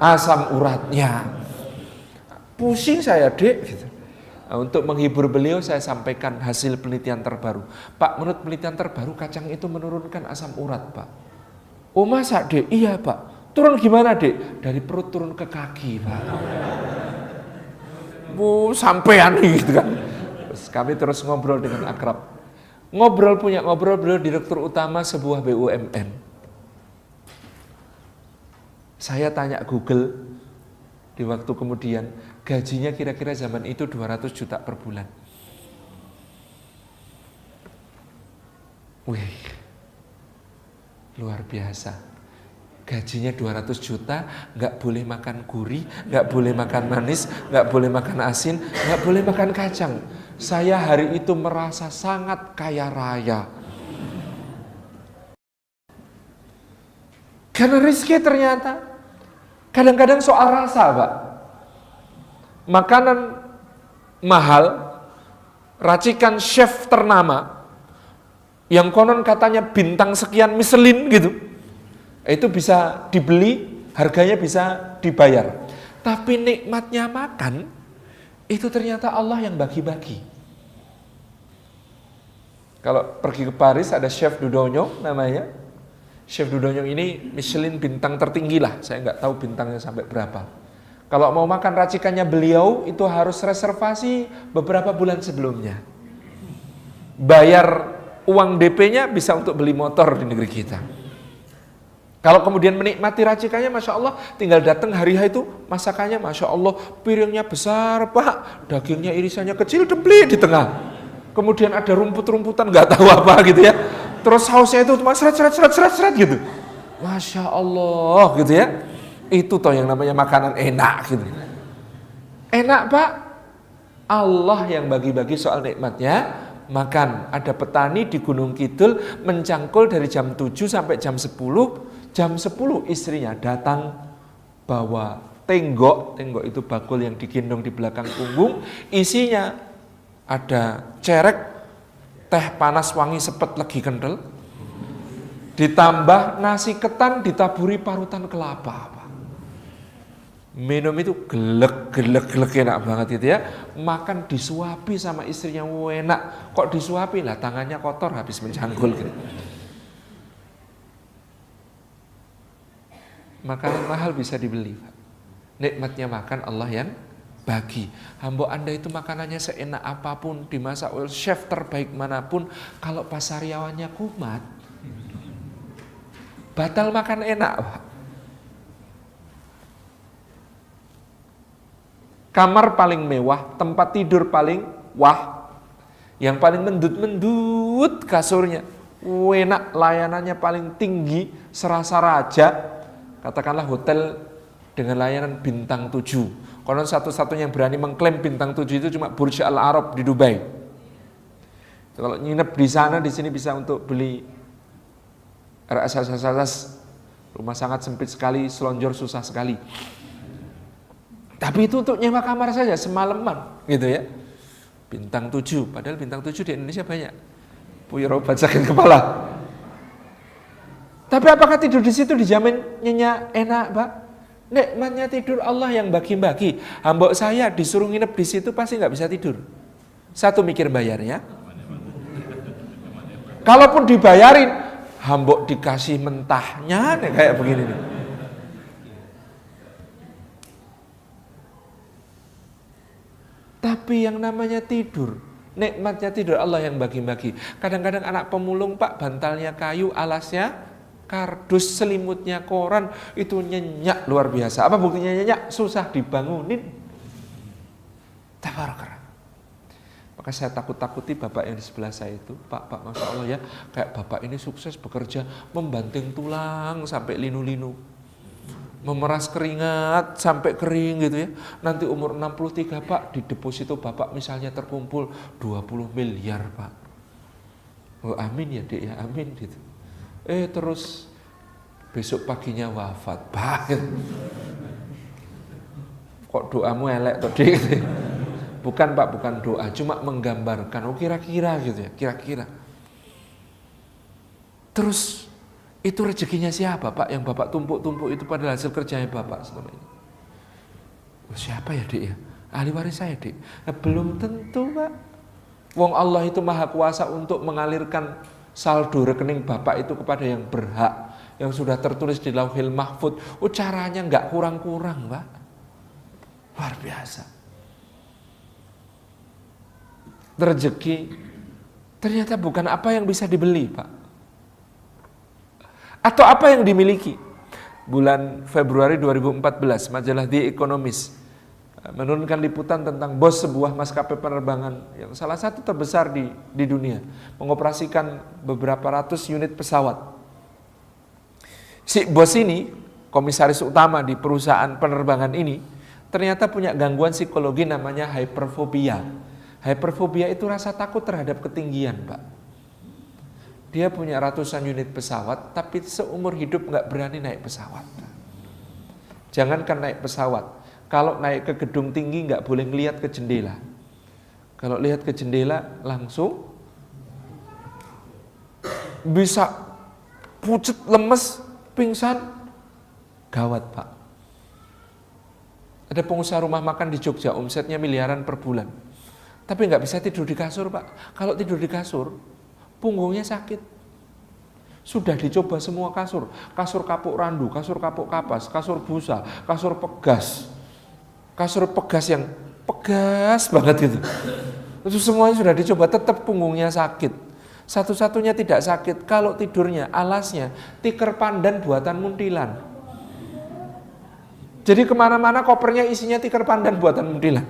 asam uratnya." Pusing saya, Dek, gitu. Nah, untuk menghibur beliau saya sampaikan hasil penelitian terbaru. "Pak, menurut penelitian terbaru kacang itu menurunkan asam urat, Pak." "Oh, masa, Dek?" "Iya, Pak." "Turun gimana, Dek?" "Dari perut turun ke kaki, Pak." Sampean gitu kan. Terus kami terus ngobrol dengan akrab. Ngobrol beliau direktur utama sebuah BUMN. Saya tanya Google di waktu kemudian, gajinya kira-kira zaman itu 200 juta per bulan. Wih, luar biasa. Gajinya 200 juta, nggak boleh makan gurih, nggak boleh makan manis, nggak boleh makan asin, nggak boleh makan kacang. Saya hari itu merasa sangat kaya raya. Karena rezeki ternyata kadang-kadang soal rasa, Pak. Makanan mahal, racikan chef ternama, yang konon katanya bintang sekian Michelin gitu, itu bisa dibeli, harganya bisa dibayar. Tapi nikmatnya makan, itu ternyata Allah yang bagi-bagi. Kalau pergi ke Paris ada Chef Dudogno namanya. Chef Dudogno ini Michelin bintang tertinggi lah, saya nggak tahu bintangnya sampai berapa. Kalau mau makan racikannya beliau, itu harus reservasi beberapa bulan sebelumnya. Bayar uang DP-nya bisa untuk beli motor di negeri kita. Kalau kemudian menikmati racikannya, Masya Allah, tinggal datang hari itu, masakannya Masya Allah, piringnya besar, Pak, dagingnya irisannya kecil, debli di tengah. Kemudian ada rumput-rumputan, nggak tahu apa gitu ya. Terus sausnya itu cuma seret gitu. Masya Allah gitu ya. Itu toh yang namanya makanan enak gitu. Enak, Pak. Allah yang bagi-bagi soal nikmatnya makan. Ada petani di Gunung Kidul mencangkul dari jam 7 sampai jam 10. Jam 10 istrinya datang bawa tenggok itu bakul yang digendong di belakang punggung. Isinya ada cerek, teh panas wangi sepet legi kental, ditambah nasi ketan ditaburi parutan kelapa. Minum itu gelek enak banget itu ya. Makan disuapi sama istrinya, enak. Kok disuapi lah, tangannya kotor habis mencangkul gitu. Makanan mahal bisa dibeli, Pak. Nikmatnya makan Allah yang bagi. Hamba Anda itu makanannya seenak apapun, dimasak oleh chef terbaik manapun, kalau pasaryawannya kumat, batal makan enak, Pak. Kamar paling mewah, tempat tidur paling wah, yang paling mendut-mendut kasurnya, enak, layanannya paling tinggi, serasa raja. Katakanlah hotel dengan layanan bintang 7. Konon satu-satunya yang berani mengklaim bintang 7 itu cuma Burj Al Arab di Dubai. Kalau nginep di sana, di sini bisa untuk beli RSS, rumah sangat sempit sekali, selonjor susah sekali. Tapi itu untuk nyewa kamar saja semalaman, gitu ya. Bintang 7, padahal bintang 7 di Indonesia banyak. Punya obat sakit kepala. Tapi apakah tidur di situ dijamin nyenyak, enak, Pak? Nikmatnya tidur Allah yang bagi-bagi. Hambok saya disuruh nginep di situ pasti nggak bisa tidur. Satu mikir bayarnya. Kalaupun dibayarin, hambok dikasih mentahnya kayak begini nih. Tapi yang namanya tidur, nikmatnya tidur Allah yang bagi-bagi. Kadang-kadang anak pemulung, Pak, bantalnya kayu, alasnya kardus, selimutnya koran, itu nyenyak luar biasa. Apa buktinya nyenyak? Susah dibangunin. Tabarakallah. Maka saya takut-takuti bapak yang di sebelah saya itu, Pak, Masya Allah ya, kayak bapak ini sukses bekerja, membanting tulang sampai linu-linu, memeras keringat sampai kering gitu ya. Nanti umur 63, Pak, di deposito bapak misalnya terkumpul 20 miliar, Pak. Oh, amin ya, Dek ya, amin gitu. Terus besok paginya wafat, Pak. Kok doamu elek tuh, Dek? Bukan, Pak, bukan doa, cuma menggambarkan. Oh, kira-kira gitu ya, kira-kira. Terus itu rezekinya siapa, Pak? Yang Bapak tumpuk-tumpuk itu pada hasil kerjanya Bapak selama ini. Oh, siapa ya, Dek ya? Ahli waris saya, Dek. Belum tentu, Pak. Wong Allah itu maha kuasa untuk mengalirkan saldo rekening Bapak itu kepada yang berhak, yang sudah tertulis di Lauhil Mahfud. Oh, caranya nggak kurang-kurang, Pak. Luar biasa. Rezeki ternyata bukan apa yang bisa dibeli, Pak, atau apa yang dimiliki. Bulan Februari 2014, majalah The Economist menurunkan liputan tentang bos sebuah maskapai penerbangan yang salah satu terbesar di dunia, mengoperasikan beberapa ratus unit pesawat. Si bos ini, komisaris utama di perusahaan penerbangan ini, ternyata punya gangguan psikologi namanya hyperfobia. Hyperfobia itu rasa takut terhadap ketinggian, Pak. Dia punya ratusan unit pesawat, tapi seumur hidup nggak berani naik pesawat. Jangankan naik pesawat, kalau naik ke gedung tinggi nggak boleh ngelihat ke jendela. Kalau lihat ke jendela langsung bisa pucet, lemes, pingsan, gawat, Pak. Ada pengusaha rumah makan di Jogja, omsetnya miliaran per bulan. Tapi nggak bisa tidur di kasur, Pak. Kalau tidur di kasur, punggungnya sakit. Sudah dicoba semua kasur. Kasur kapuk randu, kasur kapuk kapas, kasur busa, kasur pegas. Kasur pegas yang pegas banget gitu. Itu semuanya sudah dicoba, tetap punggungnya sakit. Satu-satunya tidak sakit, kalau tidurnya, alasnya, tikar pandan buatan muntilan. Jadi kemana-mana kopernya isinya tikar pandan buatan muntilan.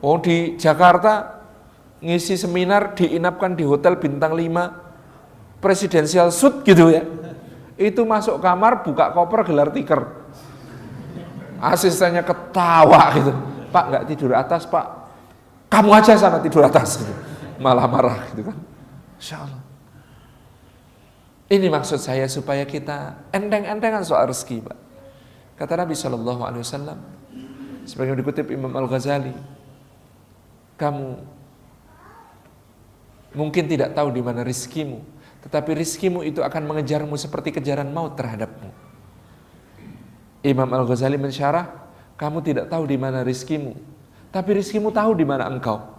Oh, di Jakarta ngisi seminar diinapkan di hotel bintang 5 presidensial suite gitu ya. Itu masuk kamar, buka koper, gelar tikar. Asistennya ketawa gitu. Pak, nggak tidur atas, Pak. Kamu aja sana tidur atas gitu. Malah marah gitu kan. Insya Allah. Ini maksud saya supaya kita enteng-entengan soal rezeki, Pak. Kata Nabi SAW, sebagai dikutip Imam Al-Ghazali, kamu mungkin tidak tahu di mana rizkimu, tetapi rizkimu itu akan mengejarmu seperti kejaran maut terhadapmu. Imam Al-Ghazali mensyarah, kamu tidak tahu di mana rizkimu, tapi rizkimu tahu di mana engkau.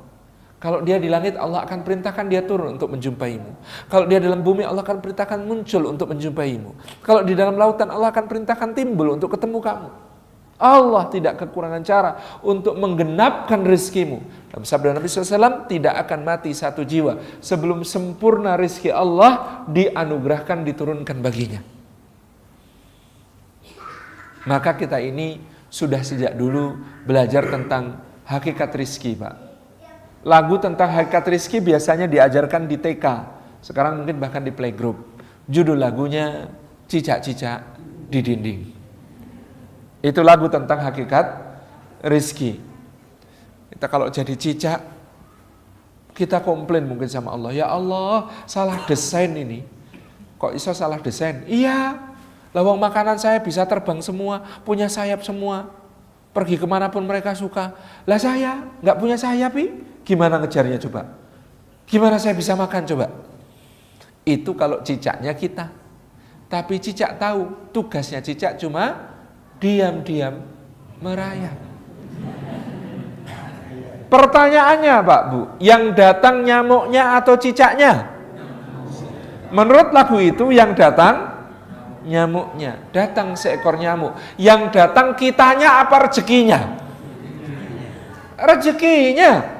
Kalau dia di langit, Allah akan perintahkan dia turun untuk menjumpaimu. Kalau dia dalam bumi, Allah akan perintahkan muncul untuk menjumpaimu. Kalau di dalam lautan, Allah akan perintahkan timbul untuk ketemu kamu. Allah tidak kekurangan cara untuk menggenapkan rezekimu. Dalam sabda Nabi SAW, tidak akan mati satu jiwa sebelum sempurna rezeki Allah dianugerahkan, diturunkan baginya. Maka kita ini sudah sejak dulu belajar tentang hakikat rezeki, Pak. Lagu tentang hakikat rezeki biasanya diajarkan di TK, sekarang mungkin bahkan di playgroup. Judul lagunya Cicak-cicak di dinding. Itu lagu tentang hakikat rizki. Kita kalau jadi cicak, kita komplain mungkin sama Allah, ya Allah salah desain ini. Kok iso salah desain? Iya, lawang makanan saya bisa terbang semua, punya sayap semua, pergi kemanapun mereka suka. Lah saya nggak punya sayap, gimana ngejarnya coba? Gimana saya bisa makan coba? Itu kalau cicaknya kita. Tapi cicak tahu tugasnya cicak cuma diam-diam merayap. Pertanyaannya Pak Bu, yang datang nyamuknya atau cicaknya? Menurut lagu itu yang datang nyamuknya. Datang seekor nyamuk. Yang datang kitanya apa rezekinya? Rezekinya.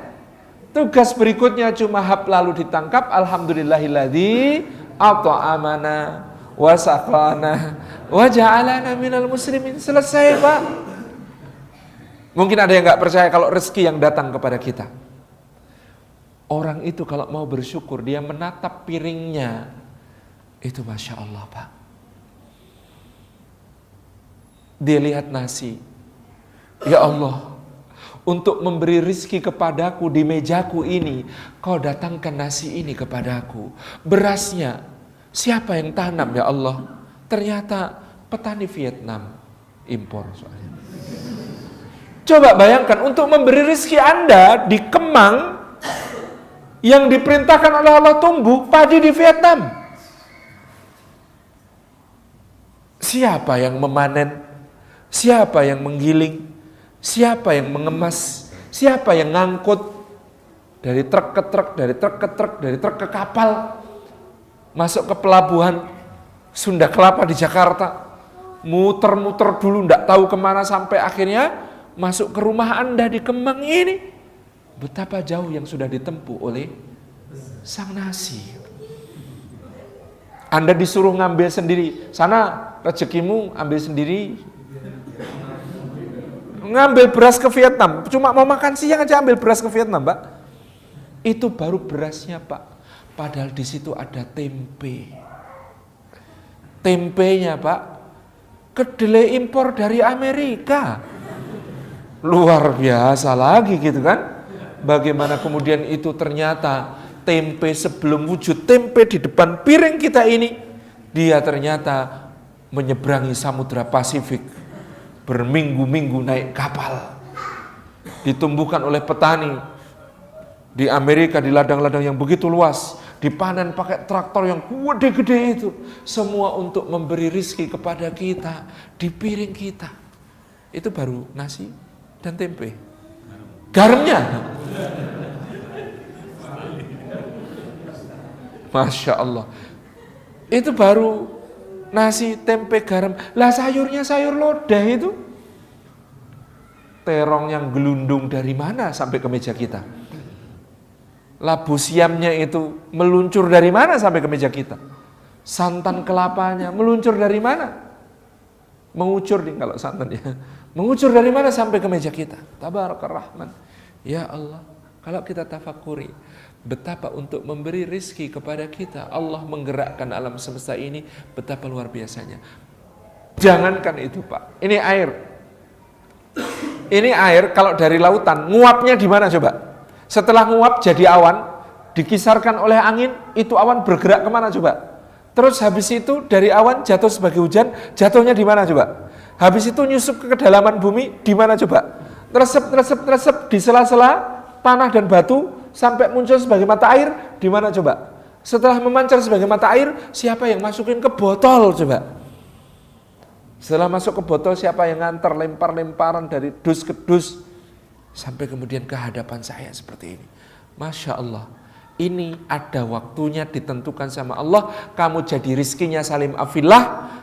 Tugas berikutnya cuma hap lalu ditangkap. Alhamdulillahilladzi at'amana wa saqana wa ja'alana minal muslimin. Selesai Pak. Mungkin ada yang gak percaya kalau rezeki yang datang kepada kita. Orang itu kalau mau bersyukur, dia menatap piringnya. Itu Masya Allah Pak. Dia lihat nasi. Ya Allah, untuk memberi rizki kepadaku di mejaku ini, kau datangkan nasi ini kepadaku. Berasnya, siapa yang tanam ya Allah? Ternyata petani Vietnam impor soalnya. Coba bayangkan, untuk memberi rizki Anda di Kemang, yang diperintahkan oleh Allah tumbuh padi di Vietnam. Siapa yang memanen? Siapa yang menggiling? Siapa yang mengemas? Siapa yang ngangkut dari truk ke truk, dari truk ke truk, dari truk ke kapal, masuk ke pelabuhan Sunda Kelapa di Jakarta, muter-muter dulu nggak tahu kemana sampai akhirnya masuk ke rumah Anda di Kemang ini. Betapa jauh yang sudah ditempuh oleh sang nasi. Anda disuruh ngambil sendiri, sana rezekimu ambil sendiri. Ngambil beras ke Vietnam, cuma mau makan siang aja ambil beras ke Vietnam, Pak. Itu baru berasnya, Pak. Padahal di situ ada tempe. Tempenya, Pak, kedelai impor dari Amerika. Luar biasa lagi gitu kan. Bagaimana kemudian itu ternyata tempe sebelum wujud tempe di depan piring kita ini, dia ternyata menyeberangi Samudra Pasifik, berminggu-minggu naik kapal, ditumbuhkan oleh petani di Amerika di ladang-ladang yang begitu luas, dipanen pakai traktor yang gede-gede itu, semua untuk memberi rizki kepada kita di piring kita. Itu baru nasi dan tempe. Garamnya, Masya Allah, itu baru nasi, tempe, garam. Lah sayurnya sayur lodeh itu, terong yang gelundung dari mana sampai ke meja kita? Labu siamnya itu meluncur dari mana sampai ke meja kita? Santan kelapanya meluncur dari mana? Mengucur nih kalau santannya. Mengucur dari mana sampai ke meja kita? Tabarakar Rahman. Ya Allah, kalau kita tafakuri betapa untuk memberi rizki kepada kita, Allah menggerakkan alam semesta ini, betapa luar biasanya. Jangankan itu Pak, ini air. Ini air kalau dari lautan, nguapnya di mana coba? Setelah nguap jadi awan, dikisarkan oleh angin, itu awan bergerak kemana coba? Terus habis itu dari awan jatuh sebagai hujan, jatuhnya di mana coba? Habis itu nyusup ke kedalaman bumi, di mana coba? Teresep di sela-sela tanah dan batu sampai muncul sebagai mata air, di mana coba? Setelah memancar sebagai mata air, siapa yang masukin ke botol coba? Setelah masuk ke botol, siapa yang nganter lempar-lemparan dari dus ke dus sampai kemudian ke hadapan saya seperti ini. Masya Allah, ini ada waktunya ditentukan sama Allah. Kamu jadi rizkinya Salim Afillah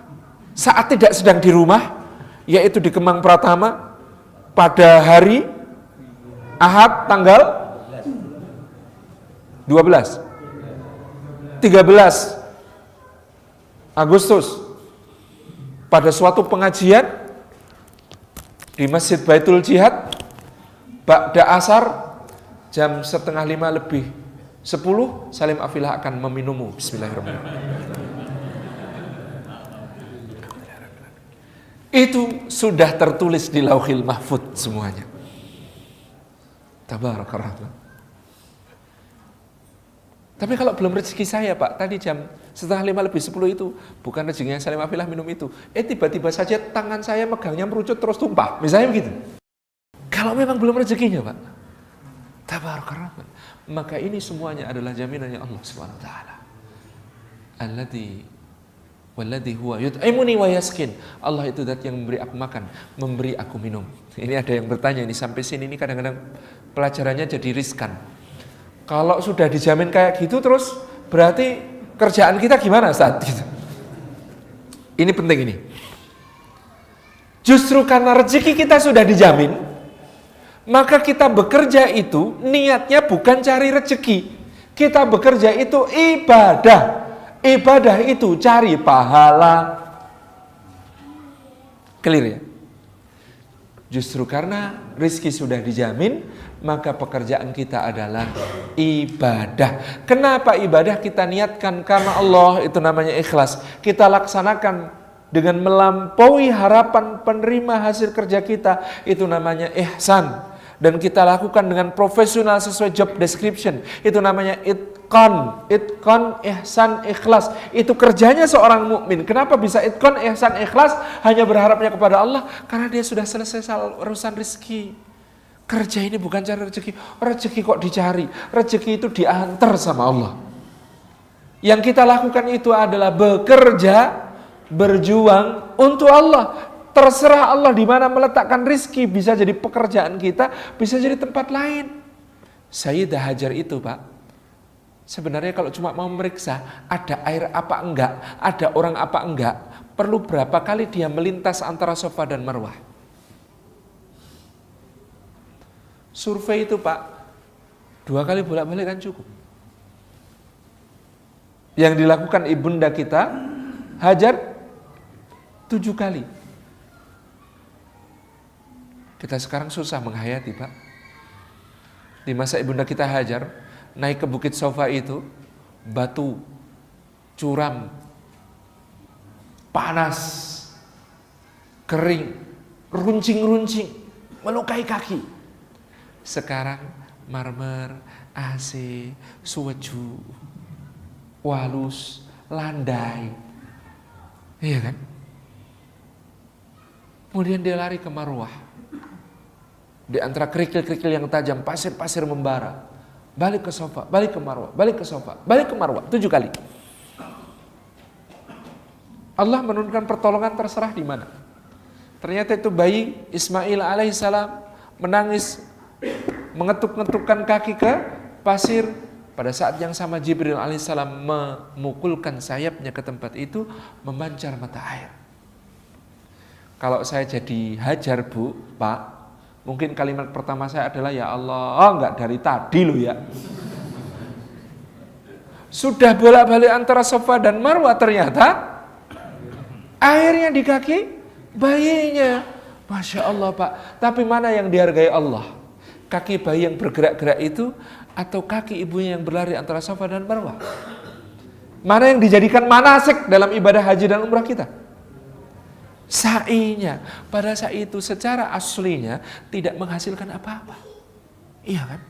saat tidak sedang di rumah, yaitu di Kemang Pratama, pada hari Ahad tanggal 13 Agustus, pada suatu pengajian di Masjid Baitul Jihad, ba'da asar jam 4:30 lebih 10, Salim Afillah akan meminummu. Bismillahirrahmanirrahim. Itu sudah tertulis di Lauhil Mahfuz semuanya. Tabarakallah. Tapi kalau belum rezeki saya Pak, tadi jam 4:45 itu bukan rezekinya saya mafilah minum itu. Tiba-tiba saja tangan saya megangnya merucut terus tumpah. Misalnya begitu. Kalau memang belum rezekinya Pak, tabarakallah. Maka ini semuanya adalah jaminannya Allah Subhanahu wa taala. Walladzi huwa yut'imuni wa yaskin. Allah itu zat yang memberi aku makan, memberi aku minum. Ini ada yang bertanya ini sampai sini ini kadang-kadang pelajarannya jadi riskan. Kalau sudah dijamin kayak gitu terus berarti kerjaan kita gimana saat itu? Ini penting ini. Justru karena rezeki kita sudah dijamin, maka kita bekerja itu niatnya bukan cari rezeki. Kita bekerja itu ibadah. Ibadah itu cari pahala. Clear ya? Justru karena rezeki sudah dijamin, maka pekerjaan kita adalah ibadah. Kenapa ibadah kita niatkan? Karena Allah, itu namanya ikhlas. Kita laksanakan dengan melampaui harapan penerima hasil kerja kita, itu namanya ihsan. Dan kita lakukan dengan profesional sesuai job description, itu namanya itqan, ihsan, ikhlas. Itu kerjanya seorang mukmin. Kenapa bisa itqan, ihsan, ikhlas? Hanya berharapnya kepada Allah, karena dia sudah selesai urusan rezeki. Kerja ini bukan cari rezeki. Rezeki kok dicari? Rezeki itu diantar sama Allah. Yang kita lakukan itu adalah bekerja, berjuang untuk Allah. Terserah Allah di mana meletakkan rizki. Bisa jadi pekerjaan kita, bisa jadi tempat lain. Sayyidah Hajar itu Pak, sebenarnya kalau cuma mau meriksa ada air apa enggak, ada orang apa enggak, perlu berapa kali dia melintas antara Safa dan Marwah? Survei itu Pak, 2 kali bolak-balik kan cukup. Yang dilakukan ibunda kita Hajar 7 kali. Kita sekarang susah menghayati Pak. Di masa ibunda kita Hajar naik ke bukit Safa itu, batu, curam, panas, kering, runcing-runcing, melukai kaki. Sekarang marmer, AC, suweju, walus, landai. Iya kan? Kemudian dia lari ke Marwah. Di antara kerikil-kerikil yang tajam, pasir-pasir membara. Balik ke Safa, balik ke Marwah, balik ke Safa, balik ke Marwah, 7 kali. Allah menurunkan pertolongan terserah di mana. Ternyata itu bayi Ismail alaihissalam menangis, mengetuk-ngetukkan kaki ke pasir. Pada saat yang sama Jibril alaihissalam memukulkan sayapnya ke tempat itu, memancar mata air. Kalau saya jadi Hajar Bu, Pak, mungkin kalimat pertama saya adalah ya Allah, enggak dari tadi loh ya. Sudah bolak-balik antara Safa dan Marwah, ternyata airnya di kaki bayinya. Masya Allah Pak. Tapi mana yang dihargai Allah? Kaki bayi yang bergerak-gerak itu atau kaki ibunya yang berlari antara Safa dan Marwah? Mana yang dijadikan manasik dalam ibadah haji dan umrah kita? Sa'inya. Pada saat itu secara aslinya tidak menghasilkan apa-apa. Iya kan?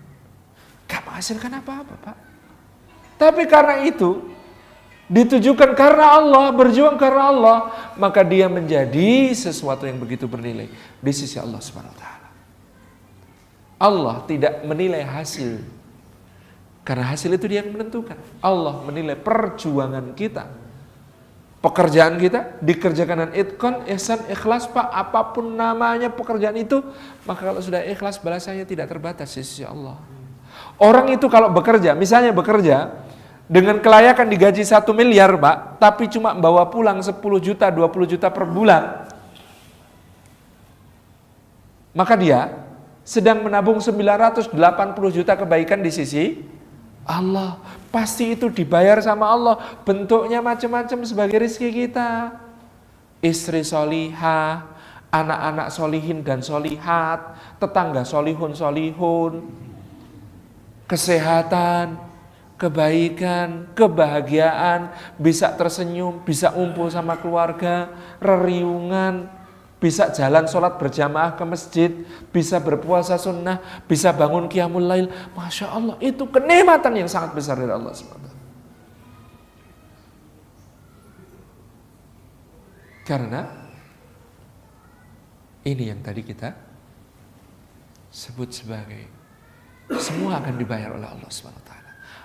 Gak menghasilkan apa-apa Pak. Tapi karena itu ditujukan karena Allah, berjuang karena Allah, maka dia menjadi sesuatu yang begitu bernilai di sisi Allah Subhanahu wa taala. Allah tidak menilai hasil, karena hasil itu dia yang menentukan. Allah menilai perjuangan kita. Pekerjaan kita dikerjakan dengan itqan, ihsan, ikhlas Pak. Apapun namanya pekerjaan itu, maka kalau sudah ikhlas balasannya tidak terbatas di sisi Allah. Orang itu kalau bekerja, misalnya bekerja dengan kelayakan digaji 1 miliar Pak, tapi cuma bawa pulang 10 juta, 20 juta per bulan, maka dia sedang menabung 980 juta kebaikan di sisi Allah. Pasti itu dibayar sama Allah. Bentuknya macam-macam sebagai rezeki kita. Istri solihah, anak-anak solihin dan solihat, tetangga solihun, kesehatan, kebaikan, kebahagiaan, bisa tersenyum, bisa ngumpul sama keluarga, reriungan, bisa jalan sholat berjamaah ke masjid, bisa berpuasa sunnah, bisa bangun qiyamul lail. Masya Allah, itu kenikmatan yang sangat besar dari Allah SWT. Karena ini yang tadi kita sebut sebagai semua akan dibayar oleh Allah SWT.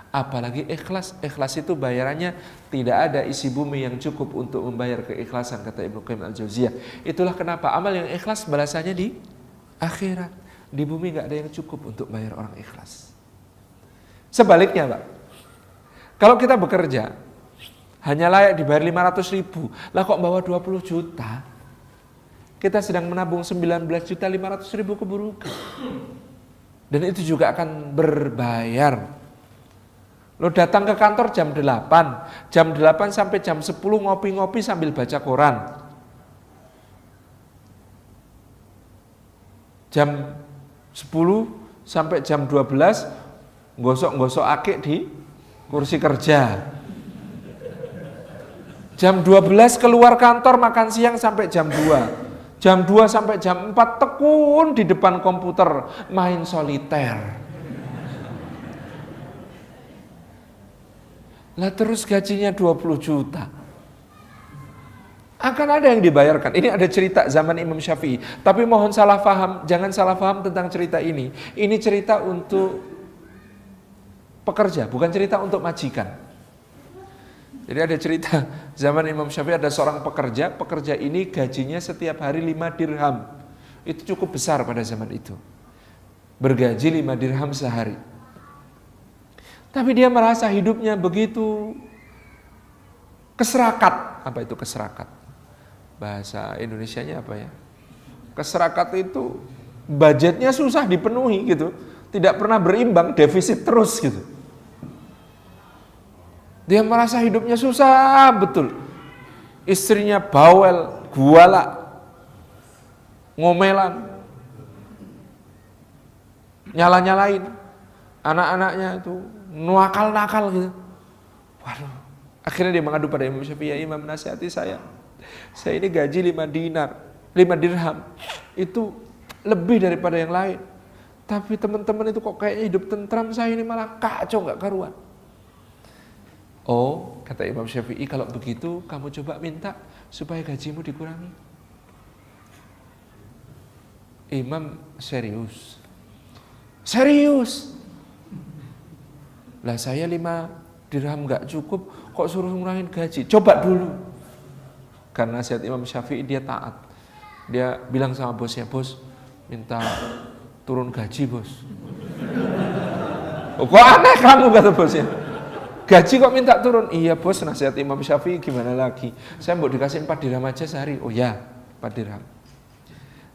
Apalagi ikhlas. Ikhlas itu bayarannya tidak ada isi bumi yang cukup untuk membayar keikhlasan, kata Ibnu Qayyim Al-Jauziyah. Itulah kenapa amal yang ikhlas balasannya di akhirat. Di bumi gak ada yang cukup untuk bayar orang ikhlas. Sebaliknya Pak, kalau kita bekerja hanya layak dibayar 500 ribu, lah kok bawa 20 juta, kita sedang menabung 19 juta 500 ribu keburukan. Dan itu juga akan berbayar. Lo datang ke kantor jam 8 sampai jam 10 ngopi-ngopi sambil baca koran. Jam 10 sampai jam 12 gosok-gosok akik di kursi kerja. Jam 12 keluar kantor makan siang sampai jam 2. Jam 2 sampai jam 4 tekun di depan komputer main soliter. Lah terus gajinya 20 juta. Akan ada yang dibayarkan. Ini ada cerita zaman Imam Syafi'i. Tapi mohon salah paham, jangan salah paham tentang cerita ini. Ini cerita untuk pekerja, bukan cerita untuk majikan. Jadi ada cerita zaman Imam Syafi'i, ada seorang pekerja ini gajinya setiap hari 5 dirham. Itu cukup besar pada zaman itu. Bergaji 5 dirham sehari. Tapi dia merasa hidupnya begitu keserakat. Apa itu keserakat? Bahasa Indonesianya apa ya? Keserakat itu budgetnya susah dipenuhi gitu. Tidak pernah berimbang, defisit terus gitu. Dia merasa hidupnya susah betul. Istrinya bawel, guala, ngomelan, nyala-nyalain. Anak-anaknya itu nakal gitu. Waduh. Akhirnya dia mengadu pada Imam Syafi'i, ya Imam, nasihati saya. Saya ini gaji 5 dirham. Itu lebih daripada yang lain. Tapi teman-teman itu kok kayaknya hidup tentram, saya ini malah kacau gak karuan. Oh, kata Imam Syafi'i, kalau begitu kamu coba minta supaya gajimu dikurangi. Imam serius. Lah saya 5 dirham gak cukup, kok suruh ngurangin gaji? Coba dulu. Karena nasihat Imam Syafi'i dia taat. Dia bilang sama bosnya, bos, minta turun gaji bos. Oh, kok aneh kamu, kata bosnya. Gaji kok minta turun? Iya bos, nasihat Imam Syafi'i, gimana lagi? Saya mau dikasih 4 dirham aja sehari. Oh ya, 4 dirham.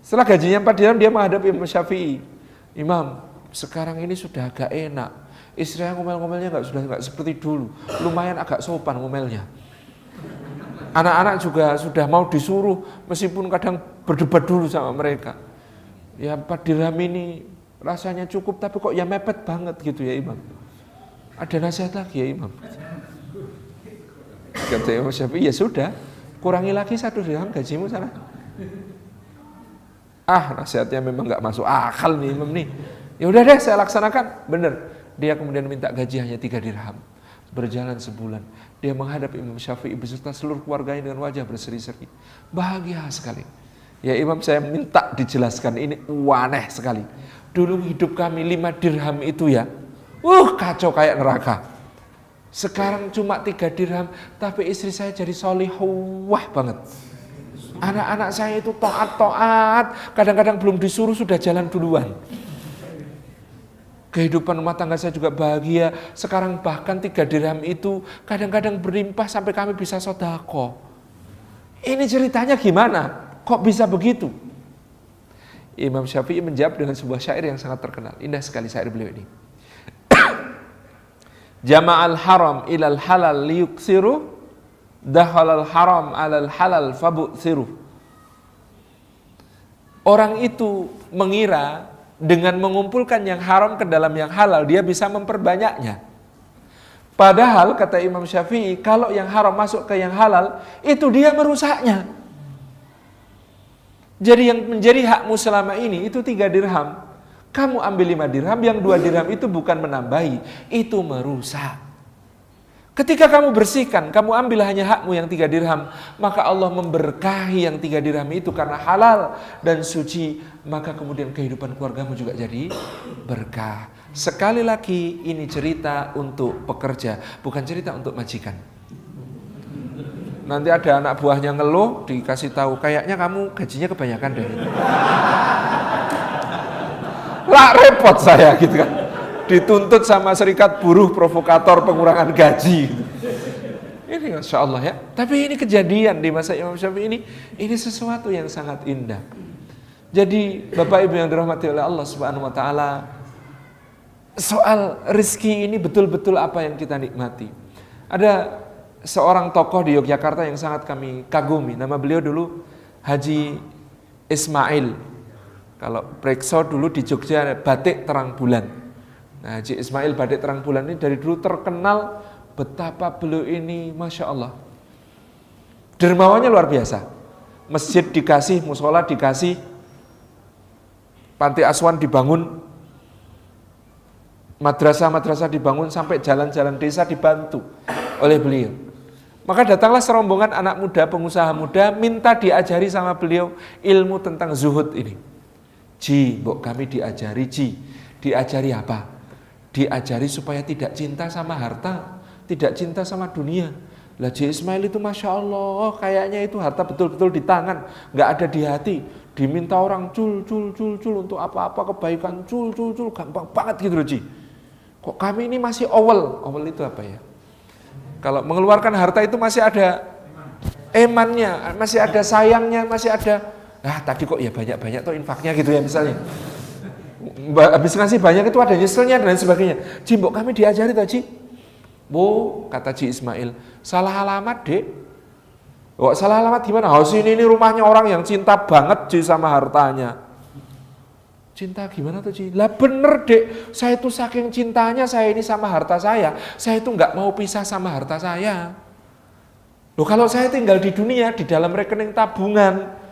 Setelah gajinya 4 dirham, dia menghadap Imam Syafi'i. Imam, sekarang ini sudah agak enak. Istri yang ngomel-ngomelnya sudah nggak seperti dulu. Lumayan agak sopan ngomelnya. Anak-anak juga sudah mau disuruh, meskipun kadang berdebat dulu sama mereka. Ya 4 dirham ini rasanya cukup, tapi kok ya mepet banget gitu ya Imam. Ada nasihat lagi ya Imam? Kata Imam Syafi'i, ya sudah, kurangi lagi 1 dirham gajimu sana. Nasihatnya memang nggak masuk akal nih Imam nih. Ya udah deh, saya laksanakan. Bener. Dia kemudian minta gaji hanya 3 dirham. Berjalan sebulan, dia menghadap Imam Syafi'i beserta seluruh keluarganya dengan wajah berseri-seri. Bahagia sekali. Ya Imam, saya minta dijelaskan, ini aneh sekali. Dulu hidup kami 5 dirham itu ya, kacau kayak neraka. Sekarang cuma 3 dirham, tapi istri saya jadi solihah banget. Anak-anak saya itu taat, kadang-kadang belum disuruh sudah jalan duluan. Kehidupan rumah tangga saya juga bahagia. Sekarang bahkan 3 dirham itu kadang-kadang berlimpah sampai kami bisa sedekah. Ini ceritanya gimana? Kok bisa begitu? Imam Syafi'i menjawab dengan sebuah syair yang sangat terkenal. Indah sekali syair beliau ini. Jama'al haram ilal halal liyuksiru, dahalal haram alal halal fabu'siru. Orang itu mengira dengan mengumpulkan yang haram ke dalam yang halal, dia bisa memperbanyaknya. Padahal, kata Imam Syafi'i, kalau yang haram masuk ke yang halal, itu dia merusaknya. Jadi yang menjadi hakmu selama ini itu 3 dirham. Kamu ambil 5 dirham, yang 2 dirham itu bukan menambahi, itu merusak. Ketika kamu bersihkan, kamu ambil hanya hakmu yang 3 dirham, maka Allah memberkahi yang 3 dirham itu karena halal dan suci, maka kemudian kehidupan keluargamu juga jadi berkah. Sekali lagi, ini cerita untuk pekerja, bukan cerita untuk majikan. Nanti ada anak buahnya ngeluh, dikasih tahu, kayaknya kamu gajinya kebanyakan deh. Lah repot saya gitu kan. Dituntut sama serikat buruh provokator pengurangan gaji. Ini Masya Allah ya. Tapi ini kejadian di masa Imam Syafi'i ini sesuatu yang sangat indah. Jadi Bapak Ibu yang dirahmati oleh Allah Subhanahu wa taala, soal rezeki ini betul-betul apa yang kita nikmati. Ada seorang tokoh di Yogyakarta yang sangat kami kagumi. Nama beliau dulu Haji Ismail. Kalau Prekso dulu di Jogja Batik Terang Bulan. Nah, Haji Ismail Batik Terang Bulan ini dari dulu terkenal betapa beliau ini Masya Allah. Dermawannya luar biasa. Masjid dikasih, musola dikasih, panti asuhan dibangun, madrasah-madrasah dibangun, sampai jalan-jalan desa dibantu oleh beliau. Maka datanglah serombongan anak muda, pengusaha muda, minta diajari sama beliau ilmu tentang zuhud ini. Ji, mbok kami diajari, Ji. Diajari apa? Diajari supaya tidak cinta sama harta, tidak cinta sama dunia. Lah Ji Ismail itu Masya Allah, kayaknya itu harta betul-betul di tangan, nggak ada di hati. Diminta orang cul untuk apa-apa kebaikan, cul, gampang banget gitu loh Ji. Kok kami ini masih awal itu apa ya? Kalau mengeluarkan harta itu masih ada emannya, masih ada sayangnya, masih ada, tadi kok ya banyak-banyak tuh infaknya gitu ya misalnya. Habis ngasih banyak itu ada nyeselnya dan sebagainya. Ji, mbok kami diajari toh Ji. Bu, kata Ji Ismail, salah alamat dek. Kok salah alamat gimana? Sini ini rumahnya orang yang cinta banget Ji sama hartanya. Cinta gimana tuh Ji? Lah bener dek, saya tuh saking cintanya saya ini sama harta saya itu nggak mau pisah sama harta saya. Loh kalau saya tinggal di dunia, di dalam rekening tabungan,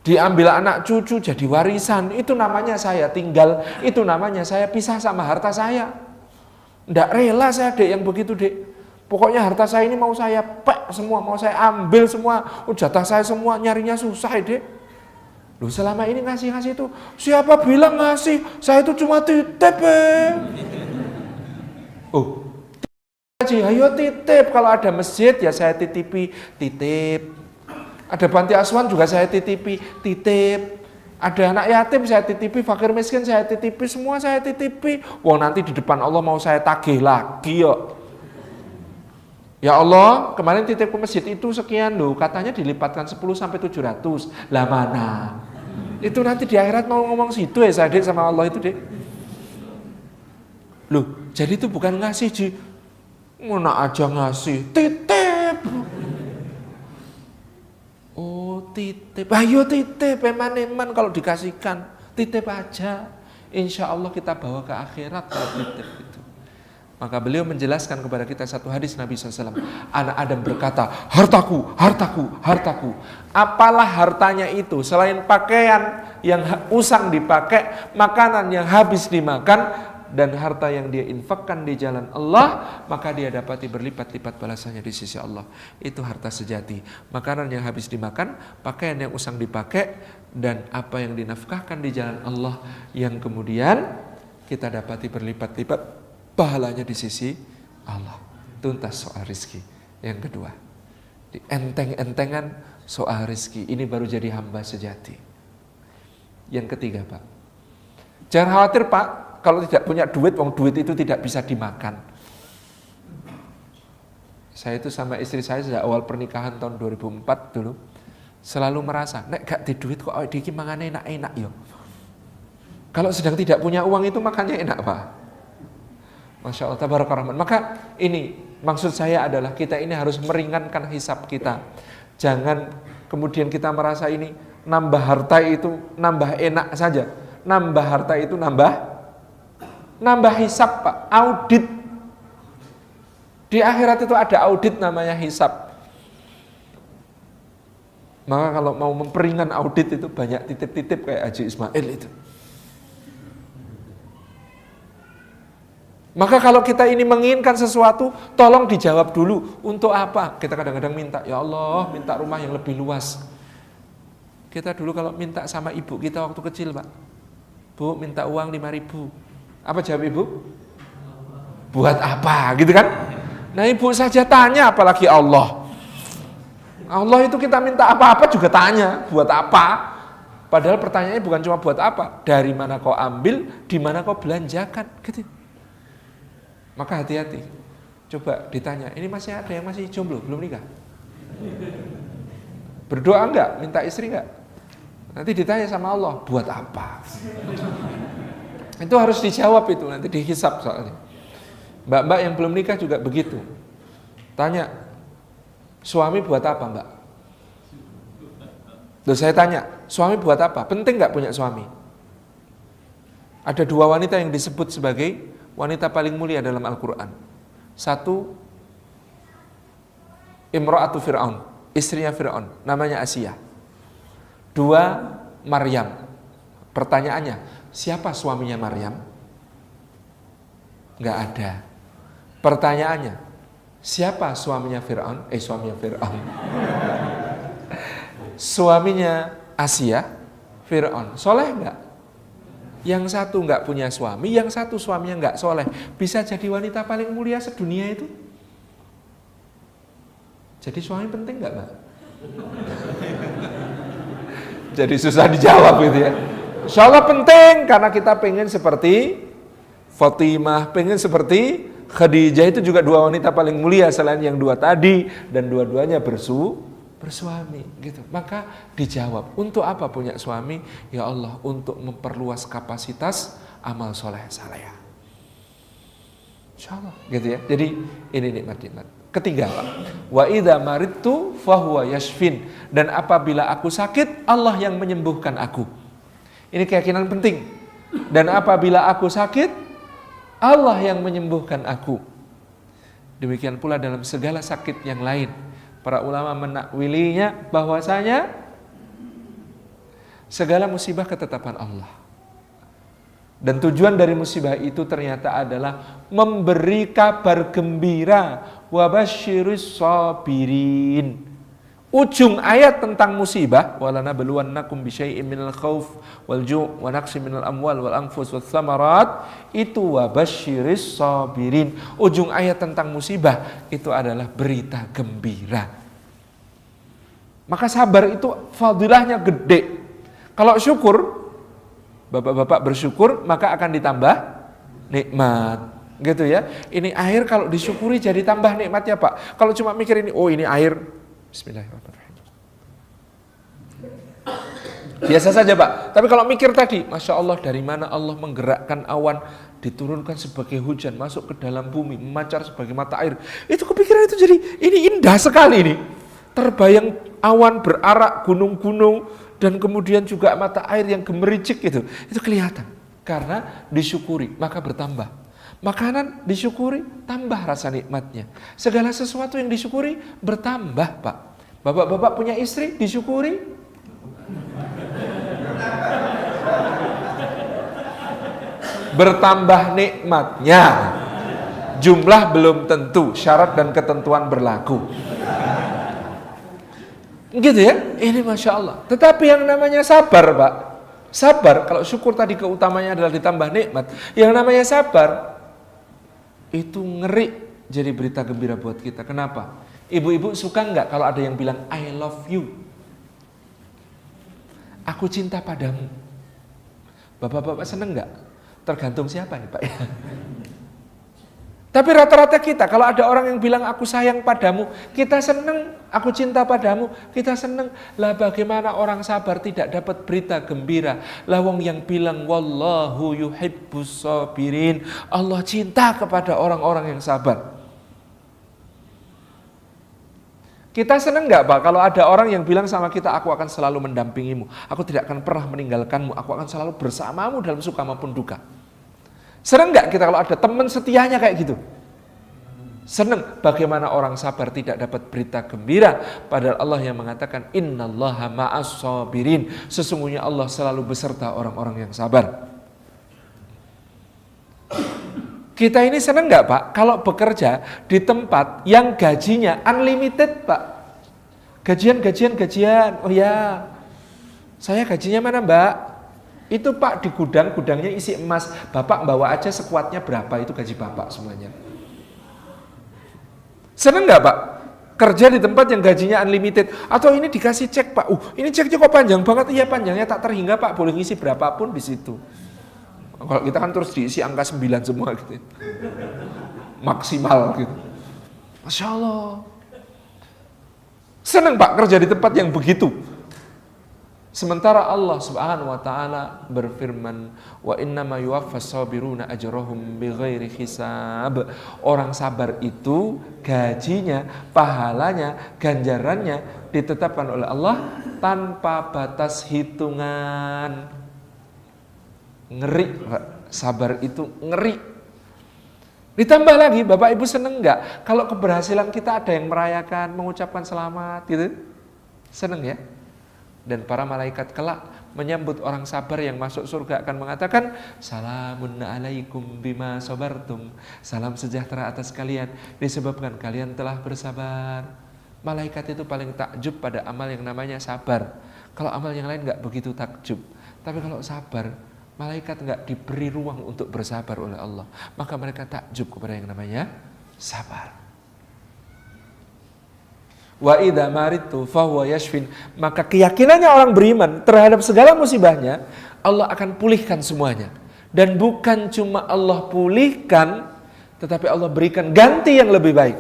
diambil anak cucu jadi warisan, itu namanya saya tinggal, itu namanya saya pisah sama harta saya. Nggak rela saya dek yang begitu dek. Pokoknya harta saya ini mau saya pek semua, mau saya ambil semua, jatah saya semua, nyarinya susah dek. Loh selama ini ngasih itu, siapa bilang ngasih? Saya itu cuma titip Oh, ayo titip, kalau ada masjid ya saya titipi, titip. Ada panti asuhan juga saya titipi, titip. Ada anak yatim saya titipi, fakir miskin saya titipi, semua saya titipi. Wah nanti di depan Allah mau saya tagih lagi yuk. Ya Allah, kemarin titip ke masjid itu sekian loh, katanya dilipatkan 10-700. Lah mana? Itu nanti di akhirat mau ngomong situ ya saya dek sama Allah itu dek. Loh, jadi itu bukan ngasih Ji. Mana aja ngasih, titip. Oh titip, ayo titip, eman kalau dikasihkan, titip aja. Insya Allah kita bawa ke akhirat kalau titip itu. Maka beliau menjelaskan kepada kita satu hadis Nabi SAW. Anak Adam berkata, hartaku, hartaku, hartaku. Apalah hartanya itu, selain pakaian yang usang dipakai, makanan yang habis dimakan, dan harta yang dia infakkan di jalan Allah, maka dia dapati berlipat-lipat balasannya di sisi Allah. Itu harta sejati. Makanan yang habis dimakan, pakaian yang usang dipakai, dan apa yang dinafkahkan di jalan Allah, yang kemudian kita dapati berlipat-lipat pahalanya di sisi Allah. Tuntas soal rizki. Yang kedua, di enteng-entengan soal rizki, ini baru jadi hamba sejati. Yang ketiga Pak, jangan khawatir Pak, kalau tidak punya duit, wong duit itu tidak bisa dimakan. Saya itu sama istri saya sejak awal pernikahan tahun 2004 dulu selalu merasa, nek gak di duit kok awake iki mangane enak-enak yo. Kalau sedang tidak punya uang itu makannya enak Pak. Masya Allah, tabaraka rahman. Maka ini maksud saya adalah kita ini harus meringankan hisab kita. Jangan kemudian kita merasa ini nambah harta itu nambah enak saja. Nambah harta itu nambah hisab Pak, audit. Di akhirat itu ada audit namanya hisab. Maka kalau mau memperingan audit itu banyak titip-titip kayak Haji Ismail itu. Maka kalau kita ini menginginkan sesuatu, tolong dijawab dulu. Untuk apa? Kita kadang-kadang minta, ya Allah, minta rumah yang lebih luas. Kita dulu kalau minta sama ibu kita waktu kecil, Pak. Bu, minta uang 5.000. Apa jawab ibu? Buat apa? Gitu kan? Nah, ibu saja tanya, apalagi Allah. Allah itu kita minta apa-apa juga tanya, buat apa? Padahal pertanyaannya bukan cuma buat apa. Dari mana kau ambil, di mana kau belanjakan. Gitu. Maka hati-hati. Coba ditanya, ini masih ada yang masih jomblo, belum nikah? Berdoa enggak? Minta istri enggak? Nanti ditanya sama Allah, buat apa? Itu harus dijawab itu, nanti dihisap soalnya. Mbak-mbak yang belum nikah juga begitu. Tanya, suami buat apa, Mbak? Loh, saya tanya, suami buat apa? Penting enggak punya suami? Ada 2 wanita yang disebut sebagai wanita paling mulia dalam Al-Quran. 1, Imra'atu Fir'aun, istrinya Fir'aun, namanya Asiyah. 2, Maryam. Pertanyaannya, siapa suaminya Maryam? Enggak ada. Pertanyaannya, siapa suaminya Fir'aun? Suaminya Fir'aun. Suaminya Asiyah, Fir'aun. Soleh enggak? Yang satu enggak punya suami, yang satu suaminya enggak soleh. Bisa jadi wanita paling mulia sedunia itu? Jadi suami penting enggak, Mbak? Jadi susah dijawab gitu ya. Insya Allah penting, karena kita pengen seperti Fatimah, pengen seperti Khadijah. Itu juga 2 wanita paling mulia selain yang 2 tadi. Dan dua-duanya bersuami gitu. Maka dijawab, untuk apa punya suami? Ya Allah, untuk memperluas kapasitas amal soleh saya. Insya Allah gitu ya. Jadi ini nikmat-nikmat. Ketiga, Pak, wa idza maridtu fahuwa yashfin, dan apabila aku sakit, Allah yang menyembuhkan aku. Ini keyakinan penting. Dan apabila aku sakit, Allah yang menyembuhkan aku. Demikian pula dalam segala sakit yang lain. Para ulama menakwilinya bahwasanya segala musibah ketetapan Allah. Dan tujuan dari musibah itu ternyata adalah memberi kabar gembira, wabasyiris sabirin. Ujung ayat tentang musibah, walanabluwannakum bisyai'im minal khauf wal ju' wa naqsim minal amwal wal anfus wath thamarat, itu wabasyiris sabirin. Ujung ayat tentang musibah itu adalah berita gembira. Maka sabar itu fadilahnya gede. Kalau syukur, bapak-bapak bersyukur, maka akan ditambah nikmat. Gitu ya. Ini air kalau disyukuri jadi tambah nikmatnya, Pak. Kalau cuma mikir ini, oh ini air, bismillahirrahmanirrahim, biasa saja, Pak. Tapi kalau mikir tadi, Masya Allah, dari mana Allah menggerakkan awan, diturunkan sebagai hujan, masuk ke dalam bumi, memancar sebagai mata air. Itu kepikiran itu jadi, ini indah sekali ini. Terbayang awan berarak, gunung-gunung, dan kemudian juga mata air yang gemericik itu kelihatan. Karena disyukuri, maka bertambah. Makanan disyukuri, tambah rasa nikmatnya. Segala sesuatu yang disyukuri, bertambah, Pak. Bapak-bapak punya istri, disyukuri. Bertambah nikmatnya. Jumlah belum tentu, syarat dan ketentuan berlaku. Gitu ya, ini Masya Allah. Tetapi yang namanya sabar, Pak. Sabar, kalau syukur tadi keutamanya adalah ditambah nikmat. Yang namanya sabar, itu ngeri jadi berita gembira buat kita. Kenapa? Ibu-ibu suka nggak kalau ada yang bilang, I love you. Aku cinta padamu. Bapak-bapak seneng nggak? Tergantung siapa nih, Pak. Tapi rata-rata kita, kalau ada orang yang bilang aku sayang padamu, kita seneng. Aku cinta padamu, kita seneng. Lah bagaimana orang sabar tidak dapat berita gembira? Lawang yang bilang wallahu yuhibbus sabirin, Allah cinta kepada orang-orang yang sabar. Kita seneng nggak, Pak, kalau ada orang yang bilang sama kita, aku akan selalu mendampingimu, aku tidak akan pernah meninggalkanmu, aku akan selalu bersamamu dalam suka maupun duka. Seneng nggak kita kalau ada teman setianya kayak gitu? Senang bagaimana orang sabar tidak dapat berita gembira, padahal Allah yang mengatakan innallaha ma'as sabirin, sesungguhnya Allah selalu beserta orang-orang yang sabar. Kita ini senang nggak Pak kalau bekerja di tempat yang gajinya unlimited Pak? Gajian. Oh ya, saya gajinya mana Mbak? Itu Pak di gudangnya isi emas. Bapak bawa aja sekuatnya berapa, itu gaji Bapak semuanya. Seneng nggak Pak? Kerja di tempat yang gajinya unlimited. Atau ini dikasih cek Pak. Ini ceknya kok panjang banget. Iya panjangnya tak terhingga Pak. Boleh ngisi berapapun di situ. Kalau kita kan terus diisi angka 9 semua gitu. Maksimal gitu. Masya Allah. Senang Pak kerja di tempat yang begitu. Sementara Allah Subhanahu wa taala berfirman, wa innama yuwaffas sabiruna ajrahum bighairi hisab. Orang sabar itu gajinya, pahalanya, ganjarannya ditetapkan oleh Allah tanpa batas hitungan. Ngeri, Pak. Sabar itu ngeri. Ditambah lagi, Bapak Ibu seneng nggak kalau keberhasilan kita ada yang merayakan, mengucapkan selamat gitu? Seneng ya? Dan para malaikat kelak menyambut orang sabar yang masuk surga akan mengatakan, salamun alaikum bima sabartum. Salam sejahtera atas kalian disebabkan kalian telah bersabar. Malaikat itu paling takjub pada amal yang namanya sabar. Kalau amal yang lain nggak begitu takjub. Tapi kalau sabar, malaikat nggak diberi ruang untuk bersabar oleh Allah. Maka mereka takjub kepada yang namanya sabar. Wa idza maridtu fahuwa yashfin. Maka keyakinannya orang beriman terhadap segala musibahnya, Allah akan pulihkan semuanya. Dan bukan cuma Allah pulihkan, tetapi Allah berikan ganti yang lebih baik.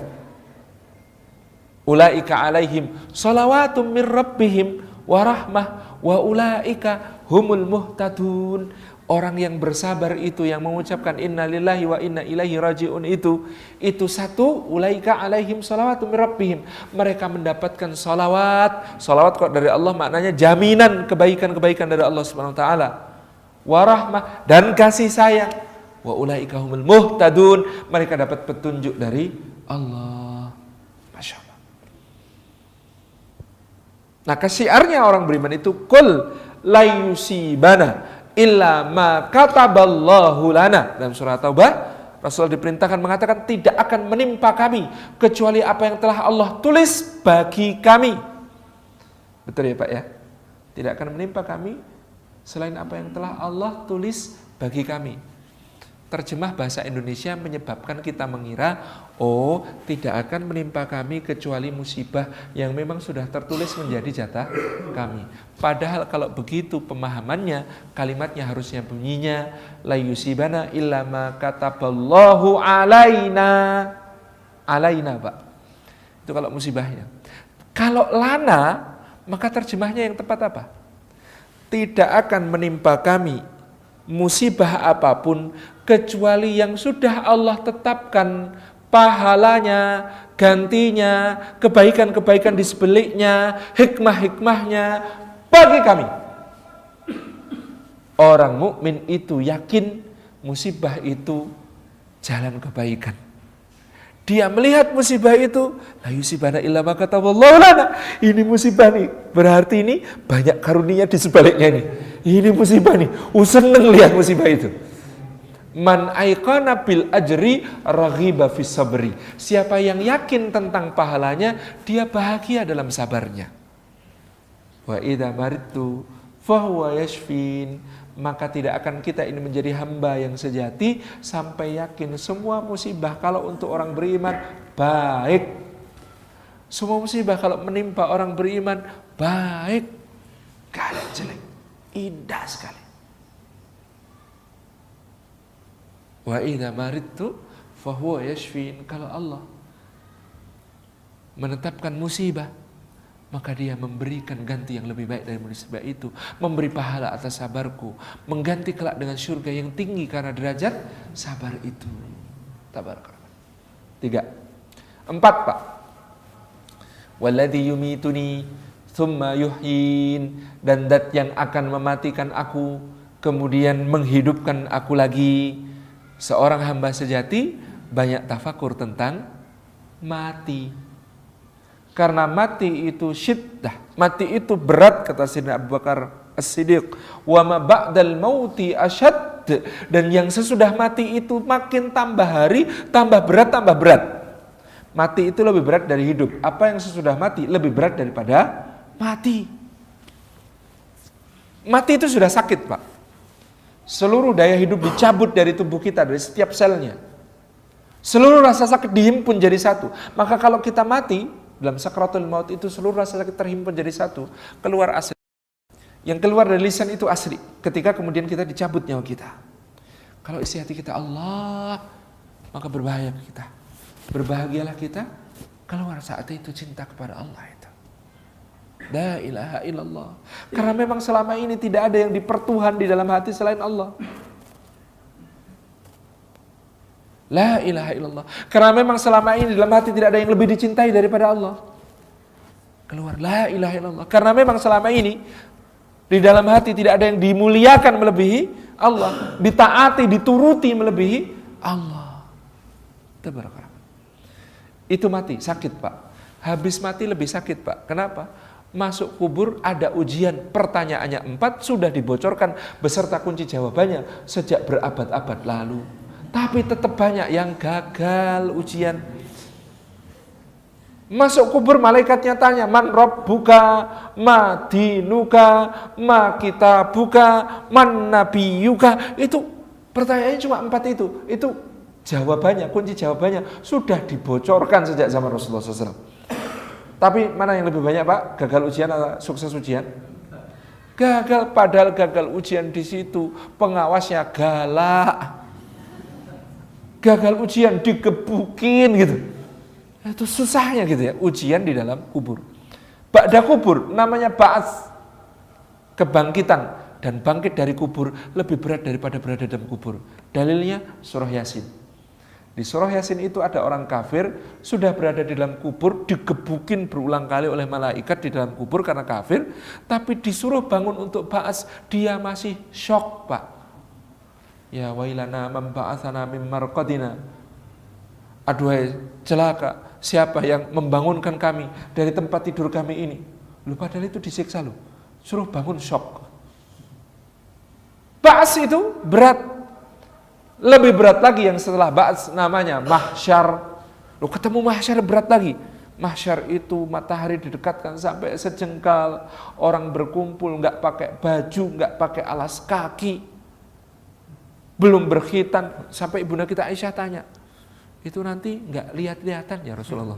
Ulaika alaihim shalawatum mir rabbihim wa rahmah wa ulaika humul muhtadun. Orang yang bersabar itu, yang mengucapkan inna lillahi wa inna ilaihi raji'un itu satu, ulaika alaihim sholawatu min rabbihim. Mereka mendapatkan sholawat. Sholawat kok dari Allah maknanya jaminan kebaikan-kebaikan dari Allah Subhanahu wa taala. Wa rahmah, dan kasih sayang. Wa ulaika humul muhtadun. Mereka dapat petunjuk dari Allah. Masya Allah. Nah, kesiarnya orang beriman itu kul la yusibana illa ma kataballahu lana. Dalam surah Taubah, Rasul diperintahkan mengatakan tidak akan menimpa kami kecuali apa yang telah Allah tulis bagi kami. Betul ya Pak ya? Tidak akan menimpa kami selain apa yang telah Allah tulis bagi kami. Terjemah bahasa Indonesia menyebabkan kita mengira, oh tidak akan menimpa kami kecuali musibah yang memang sudah tertulis menjadi jatah kami. Padahal kalau begitu pemahamannya, kalimatnya harusnya bunyinya la yusibana illa ma kataballahu alaina. Alaina Pak. Itu kalau musibahnya. Kalau lana, maka terjemahnya yang tepat apa? Tidak akan menimpa kami musibah apapun kecuali yang sudah Allah tetapkan pahalanya, gantinya, kebaikan-kebaikan di sebaliknya, hikmah-hikmahnya bagi kami. Orang mukmin itu yakin musibah itu jalan kebaikan. Dia melihat musibah itu, la yusibana illa ma kataballahu lana. Ini musibah nih, berarti ini banyak karunia di sebaliknya nih. Ini musibah nih, seneng lihat musibah itu. Man aiqana bil ajri raghiba fis sabri. Siapa yang yakin tentang pahalanya, dia bahagia dalam sabarnya. Wa idza maridtu fahuwa yashfin. Maka tidak akan kita ini menjadi hamba yang sejati sampai yakin semua musibah kalau untuk orang beriman baik. Semua musibah kalau menimpa orang beriman baik. Gak ada jelek. Indah sekali. Wa idza maridtu fahuwa yashfin. Kalau Allah menetapkan musibah, maka dia memberikan ganti yang lebih baik dari musibah itu, memberi pahala atas sabarku, mengganti kelak dengan surga yang tinggi karena derajat sabar itu. Tabarakallah. 3. 4 Pak. Walladzi yumituni tsumma yuhyin. Dan zat yang akan mematikan aku kemudian menghidupkan aku lagi. Seorang hamba sejati banyak tafakur tentang mati. Karena mati itu syiddah, mati itu berat, kata Sayyidina Abu Bakar As-Siddiq. Wa ma ba'dal mauti asyad, dan yang sesudah mati itu makin tambah hari, tambah berat. Mati itu lebih berat dari hidup. Apa yang sesudah mati lebih berat daripada mati. Mati itu sudah sakit, Pak. Seluruh daya hidup dicabut dari tubuh kita, dari setiap selnya. Seluruh rasa sakit dihimpun jadi satu. Maka kalau kita mati, dalam sakratul maut itu seluruh rasa sakit terhimpun jadi satu. Keluar asli. Yang keluar dari lisan itu asli. Ketika kemudian kita dicabut nyawa kita. Kalau isi hati kita Allah, maka berbahaya kita. Berbahagialah kita keluar saat itu cinta kepada Allah itu. La ilaha illallah. Karena memang selama ini tidak ada yang dipertuhan di dalam hati selain Allah. La ilaha illallah. Karena memang selama ini dalam hati tidak ada yang lebih dicintai daripada Allah. Keluar la ilaha illallah. Karena memang selama ini di dalam hati tidak ada yang dimuliakan melebihi Allah, ditaati, dituruti melebihi Allah. Tabarakallah. Itu mati, sakit, Pak. Habis mati lebih sakit, Pak. Kenapa? Masuk kubur ada ujian, pertanyaannya 4 sudah dibocorkan beserta kunci jawabannya sejak berabad-abad lalu. Tapi tetap banyak yang gagal ujian. Masuk kubur malaikatnya tanya, man rabbuka, ma dinuka, ma kitabuka, man nabiyuka. Itu pertanyaannya cuma 4 itu. Itu jawabannya, kunci jawabannya sudah dibocorkan sejak zaman Rasulullah SAW. Tapi mana yang lebih banyak, Pak? Gagal ujian atau sukses ujian? Gagal, padahal gagal ujian di situ pengawasnya galak. Gagal ujian digebukin gitu. Itu susahnya gitu ya, ujian di dalam kubur. Ba'da kubur namanya ba'ats, kebangkitan, dan bangkit dari kubur lebih berat daripada berada dalam kubur. Dalilnya surah Yasin. Di surah Yasin itu ada orang kafir sudah berada di dalam kubur, digebukin berulang kali oleh malaikat di dalam kubur karena kafir, tapi disuruh bangun untuk ba'ats, dia masih syok, Pak. Ya wailana man ba'atsana min marqadina. Aduhai celaka, siapa yang membangunkan kami dari tempat tidur kami ini? Lu padahal itu disiksa lu. Suruh bangun syok. Ba'ats itu berat. Lebih berat lagi yang setelah ba'ats namanya mahsyar. Lu ketemu mahsyar berat lagi. Mahsyar itu matahari didekatkan sampai sejengkal, orang berkumpul enggak pakai baju, enggak pakai alas kaki. Belum berkhitan, sampai ibunda kita Aisyah tanya, itu nanti nggak lihat-lihatan ya Rasulullah,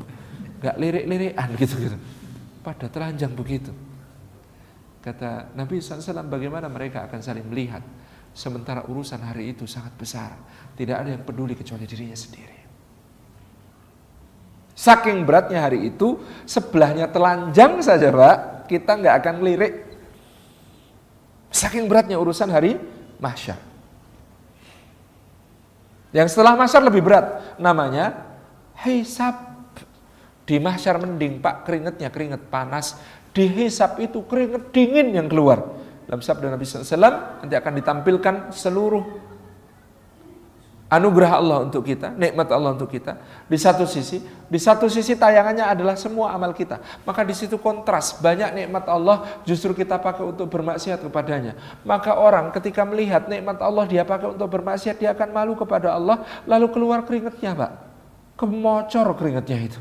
nggak lirik-lirikan gitu-gitu, pada telanjang begitu. Kata Nabi SAW, bagaimana mereka akan saling melihat, sementara urusan hari itu sangat besar, tidak ada yang peduli kecuali dirinya sendiri. Saking beratnya hari itu, sebelahnya telanjang saja, Pak, kita nggak akan lirik. Saking beratnya urusan hari mahsyar. Yang setelah mahsyar lebih berat, namanya hisab. Di mahsyar mending, Pak, keringetnya keringet panas. Di hisab itu keringet dingin yang keluar. Dalam sabda Nabi SAW nanti akan ditampilkan seluruh anugerah Allah untuk kita, nikmat Allah untuk kita. Di satu sisi tayangannya adalah semua amal kita. Maka di situ kontras, banyak nikmat Allah justru kita pakai untuk bermaksiat kepadanya. Maka orang ketika melihat nikmat Allah dia pakai untuk bermaksiat, dia akan malu kepada Allah, lalu keluar keringatnya, Pak. Kemocor keringatnya itu.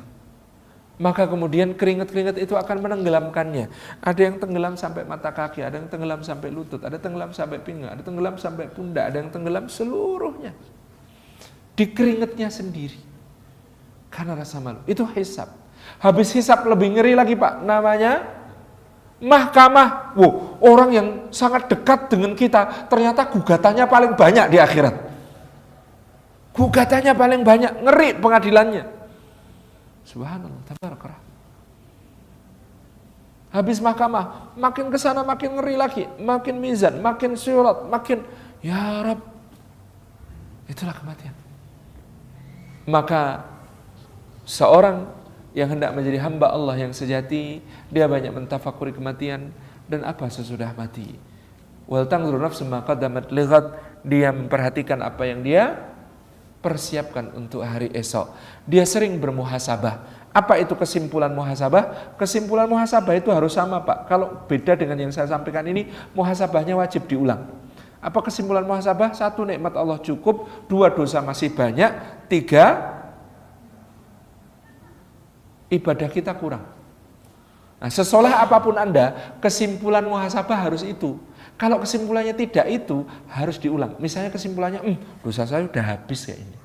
Maka kemudian keringat-keringat itu akan menenggelamkannya. Ada yang tenggelam sampai mata kaki, ada yang tenggelam sampai lutut, ada yang tenggelam sampai pinggang, ada yang tenggelam sampai pundak, ada yang tenggelam seluruhnya. Di keringatnya sendiri. Karena rasa malu. Itu hisab. Habis hisab lebih ngeri lagi, Pak. Namanya mahkamah. Wow, orang yang sangat dekat dengan kita, ternyata gugatannya paling banyak di akhirat. Gugatannya paling banyak, ngeri pengadilannya. Subhanallah, tabarakallah. Habis mahkamah, makin kesana makin ngeri lagi, makin mizan, makin syurat, makin ya Rab. Itulah kematian. Maka seorang yang hendak menjadi hamba Allah yang sejati, dia banyak mentafakuri kematian dan apa sesudah mati. Wal tanzur nafsum ma qaddamat lighad, dia memperhatikan apa yang dia persiapkan untuk hari esok. Dia sering bermuhasabah. Apa itu kesimpulan muhasabah? Kesimpulan muhasabah itu harus sama, Pak. Kalau beda dengan yang saya sampaikan ini, muhasabahnya wajib diulang. Apa kesimpulan muhasabah? 1, nikmat Allah cukup. 2, dosa masih banyak. 3, ibadah kita kurang. Nah, sesoleh apapun Anda, kesimpulan muhasabah harus itu. Kalau kesimpulannya tidak itu, harus diulang. Misalnya kesimpulannya, dosa saya udah habis kayak ini.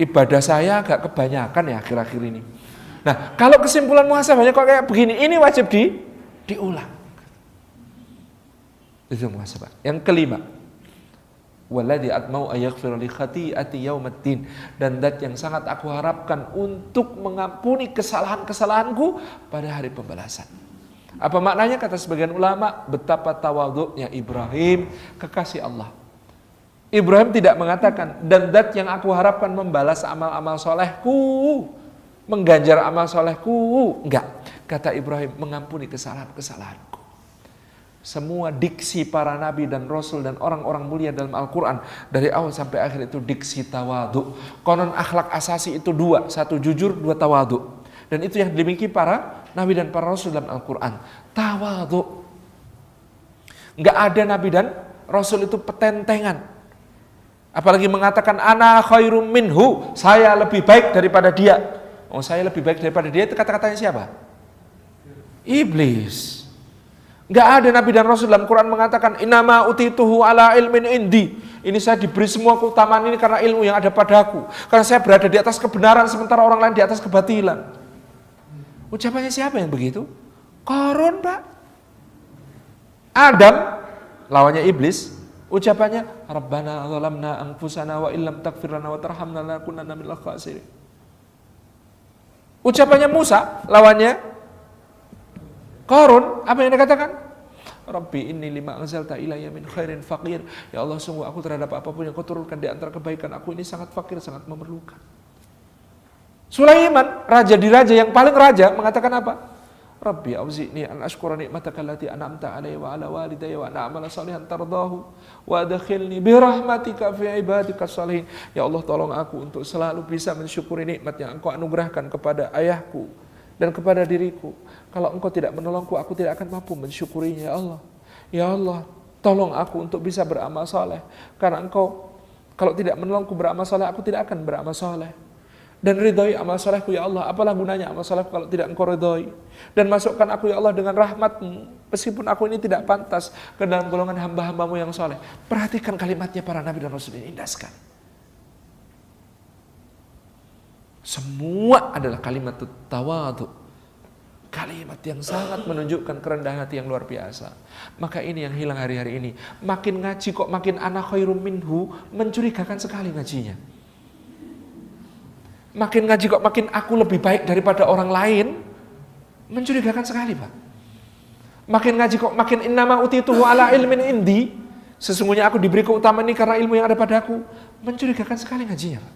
Ibadah saya agak kebanyakan ya akhir-akhir ini. Nah, kalau kesimpulan muhasabahnya kok kayak begini, ini wajib diulang. Itu muhasabah. Yang kelima, walladzi atmau ayaghfir li khati'ati yaumiddin, dan zat yang sangat aku harapkan untuk mengampuni kesalahan-kesalahanku pada hari pembalasan. Apa maknanya? Kata sebagian ulama, betapa tawadhu'nya Ibrahim, kekasih Allah. Ibrahim tidak mengatakan, dan zat yang aku harapkan membalas amal-amal solehku, mengganjar amal solehku. Enggak. Kata Ibrahim, mengampuni kesalahan-kesalahanku. Semua diksi para nabi dan rasul dan orang-orang mulia dalam Al-Quran dari awal sampai akhir itu diksi tawadhu. Konon akhlak asasi itu 2, 1 jujur, 2 tawadhu. Dan itu yang dimiliki para nabi dan para rasul dalam Al-Quran. Tawadhu. Enggak ada nabi dan rasul itu petentengan. Apalagi mengatakan ana khairum minhu, saya lebih baik daripada dia. Oh, saya lebih baik daripada dia, itu kata-katanya siapa? Iblis. Enggak ada nabi dan rasul dalam Quran mengatakan innama utituhu ala ilmin indi. Ini saya diberi semua keutamaan ini karena ilmu yang ada padaku. Karena saya berada di atas kebenaran sementara orang lain di atas kebatilan. Ucapannya siapa yang begitu? Qarun, Pak. Adam, lawannya iblis, ucapannya Rabbana zalamna anfusana wa illam taghfir lana wa tarhamna lanakunanna minal khasirin. Ucapannya Musa, lawannya Qarun, apa yang dikatakan? Rabbi inni lima anzalta ilayya min khairin faqir. Ya Allah, sungguh aku terhadap apapun yang kau turunkan di antara kebaikan aku ini sangat fakir, sangat memerlukan. Sulaiman, raja di raja yang paling raja, mengatakan apa? Rabbi auzi'ni an ashkura ni'mataka allati an'amta 'alayya wa 'ala walidayya wa an a'mala salihan tardahu wa adkhilni bi rahmatika fi ibadikas shalihin. Ya Allah, tolong aku untuk selalu bisa mensyukuri nikmat yang Engkau anugerahkan kepada ayahku dan kepada diriku. Kalau Engkau tidak menolongku, aku tidak akan mampu mensyukurinya, ya Allah. Ya Allah, tolong aku untuk bisa beramal saleh. Karena Engkau, kalau tidak menolongku beramal saleh, aku tidak akan beramal saleh. Dan ridhoi amal salehku, ya Allah. Apalah gunanya amal salehku kalau tidak Engkau ridhoi. Dan masukkan aku, ya Allah, dengan rahmat-Mu, meskipun aku ini tidak pantas ke dalam golongan hamba-hambamu yang saleh. Perhatikan kalimatnya para nabi dan rasul ini, indah sekali. Semua adalah kalimat tawadhu. Kalimat yang sangat menunjukkan kerendahan hati yang luar biasa. Maka ini yang hilang hari-hari ini. Makin ngaji kok makin ana khairum minhu, mencurigakan sekali ngajinya. Makin ngaji kok makin aku lebih baik daripada orang lain, mencurigakan sekali, Pak. Makin ngaji kok makin innama utituhu ala ilmin indi, sesungguhnya aku diberi keutamaan ini karena ilmu yang ada padaku, mencurigakan sekali ngajinya, Pak.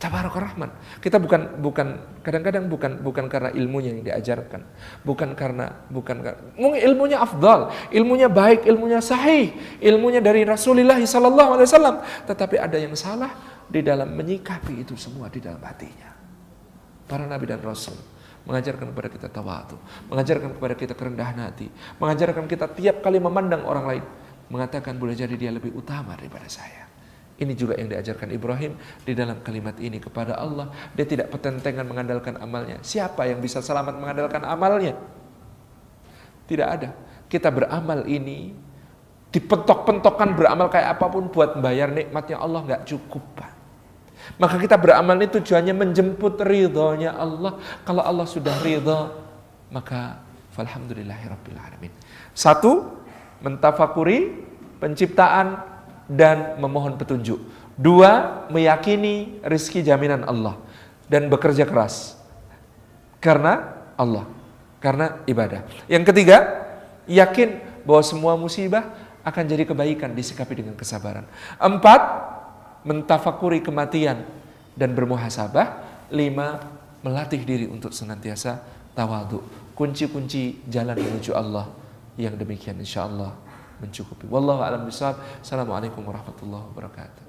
Tabarakar Rahman. Kita kadang-kadang bukan karena ilmunya yang diajarkan, bukan karena mungkin ilmunya afdal, ilmunya baik, ilmunya sahih, ilmunya dari Rasulullah SAW, tetapi ada yang salah di dalam menyikapi itu semua di dalam hatinya. Para nabi dan rasul mengajarkan kepada kita tawadhu, mengajarkan kepada kita kerendahan hati, mengajarkan kita tiap kali memandang orang lain mengatakan boleh jadi dia lebih utama daripada saya. Ini juga yang diajarkan Ibrahim di dalam kalimat ini kepada Allah. Dia tidak petentengan mengandalkan amalnya. Siapa yang bisa selamat mengandalkan amalnya? Tidak ada. Kita beramal ini dipentok-pentokkan beramal kayak apapun buat membayar nikmatnya Allah nggak cukup, Pak. Maka kita beramal ini tujuannya menjemput ridhonya Allah. Kalau Allah sudah ridho, maka falhamdulillahirabbil alamin. 1, mentafakuri penciptaan dan memohon petunjuk. 2, meyakini rizki jaminan Allah dan bekerja keras karena Allah, karena ibadah. Yang ketiga, yakin bahwa semua musibah akan jadi kebaikan disikapi dengan kesabaran. 4, mentafakuri kematian dan bermuhasabah. 5, melatih diri untuk senantiasa tawadhu. Kunci-kunci jalan menuju Allah yang demikian insyaallah mencukupi. Wallahu a'lam bishawab. Assalamualaikum warahmatullahi wabarakatuh.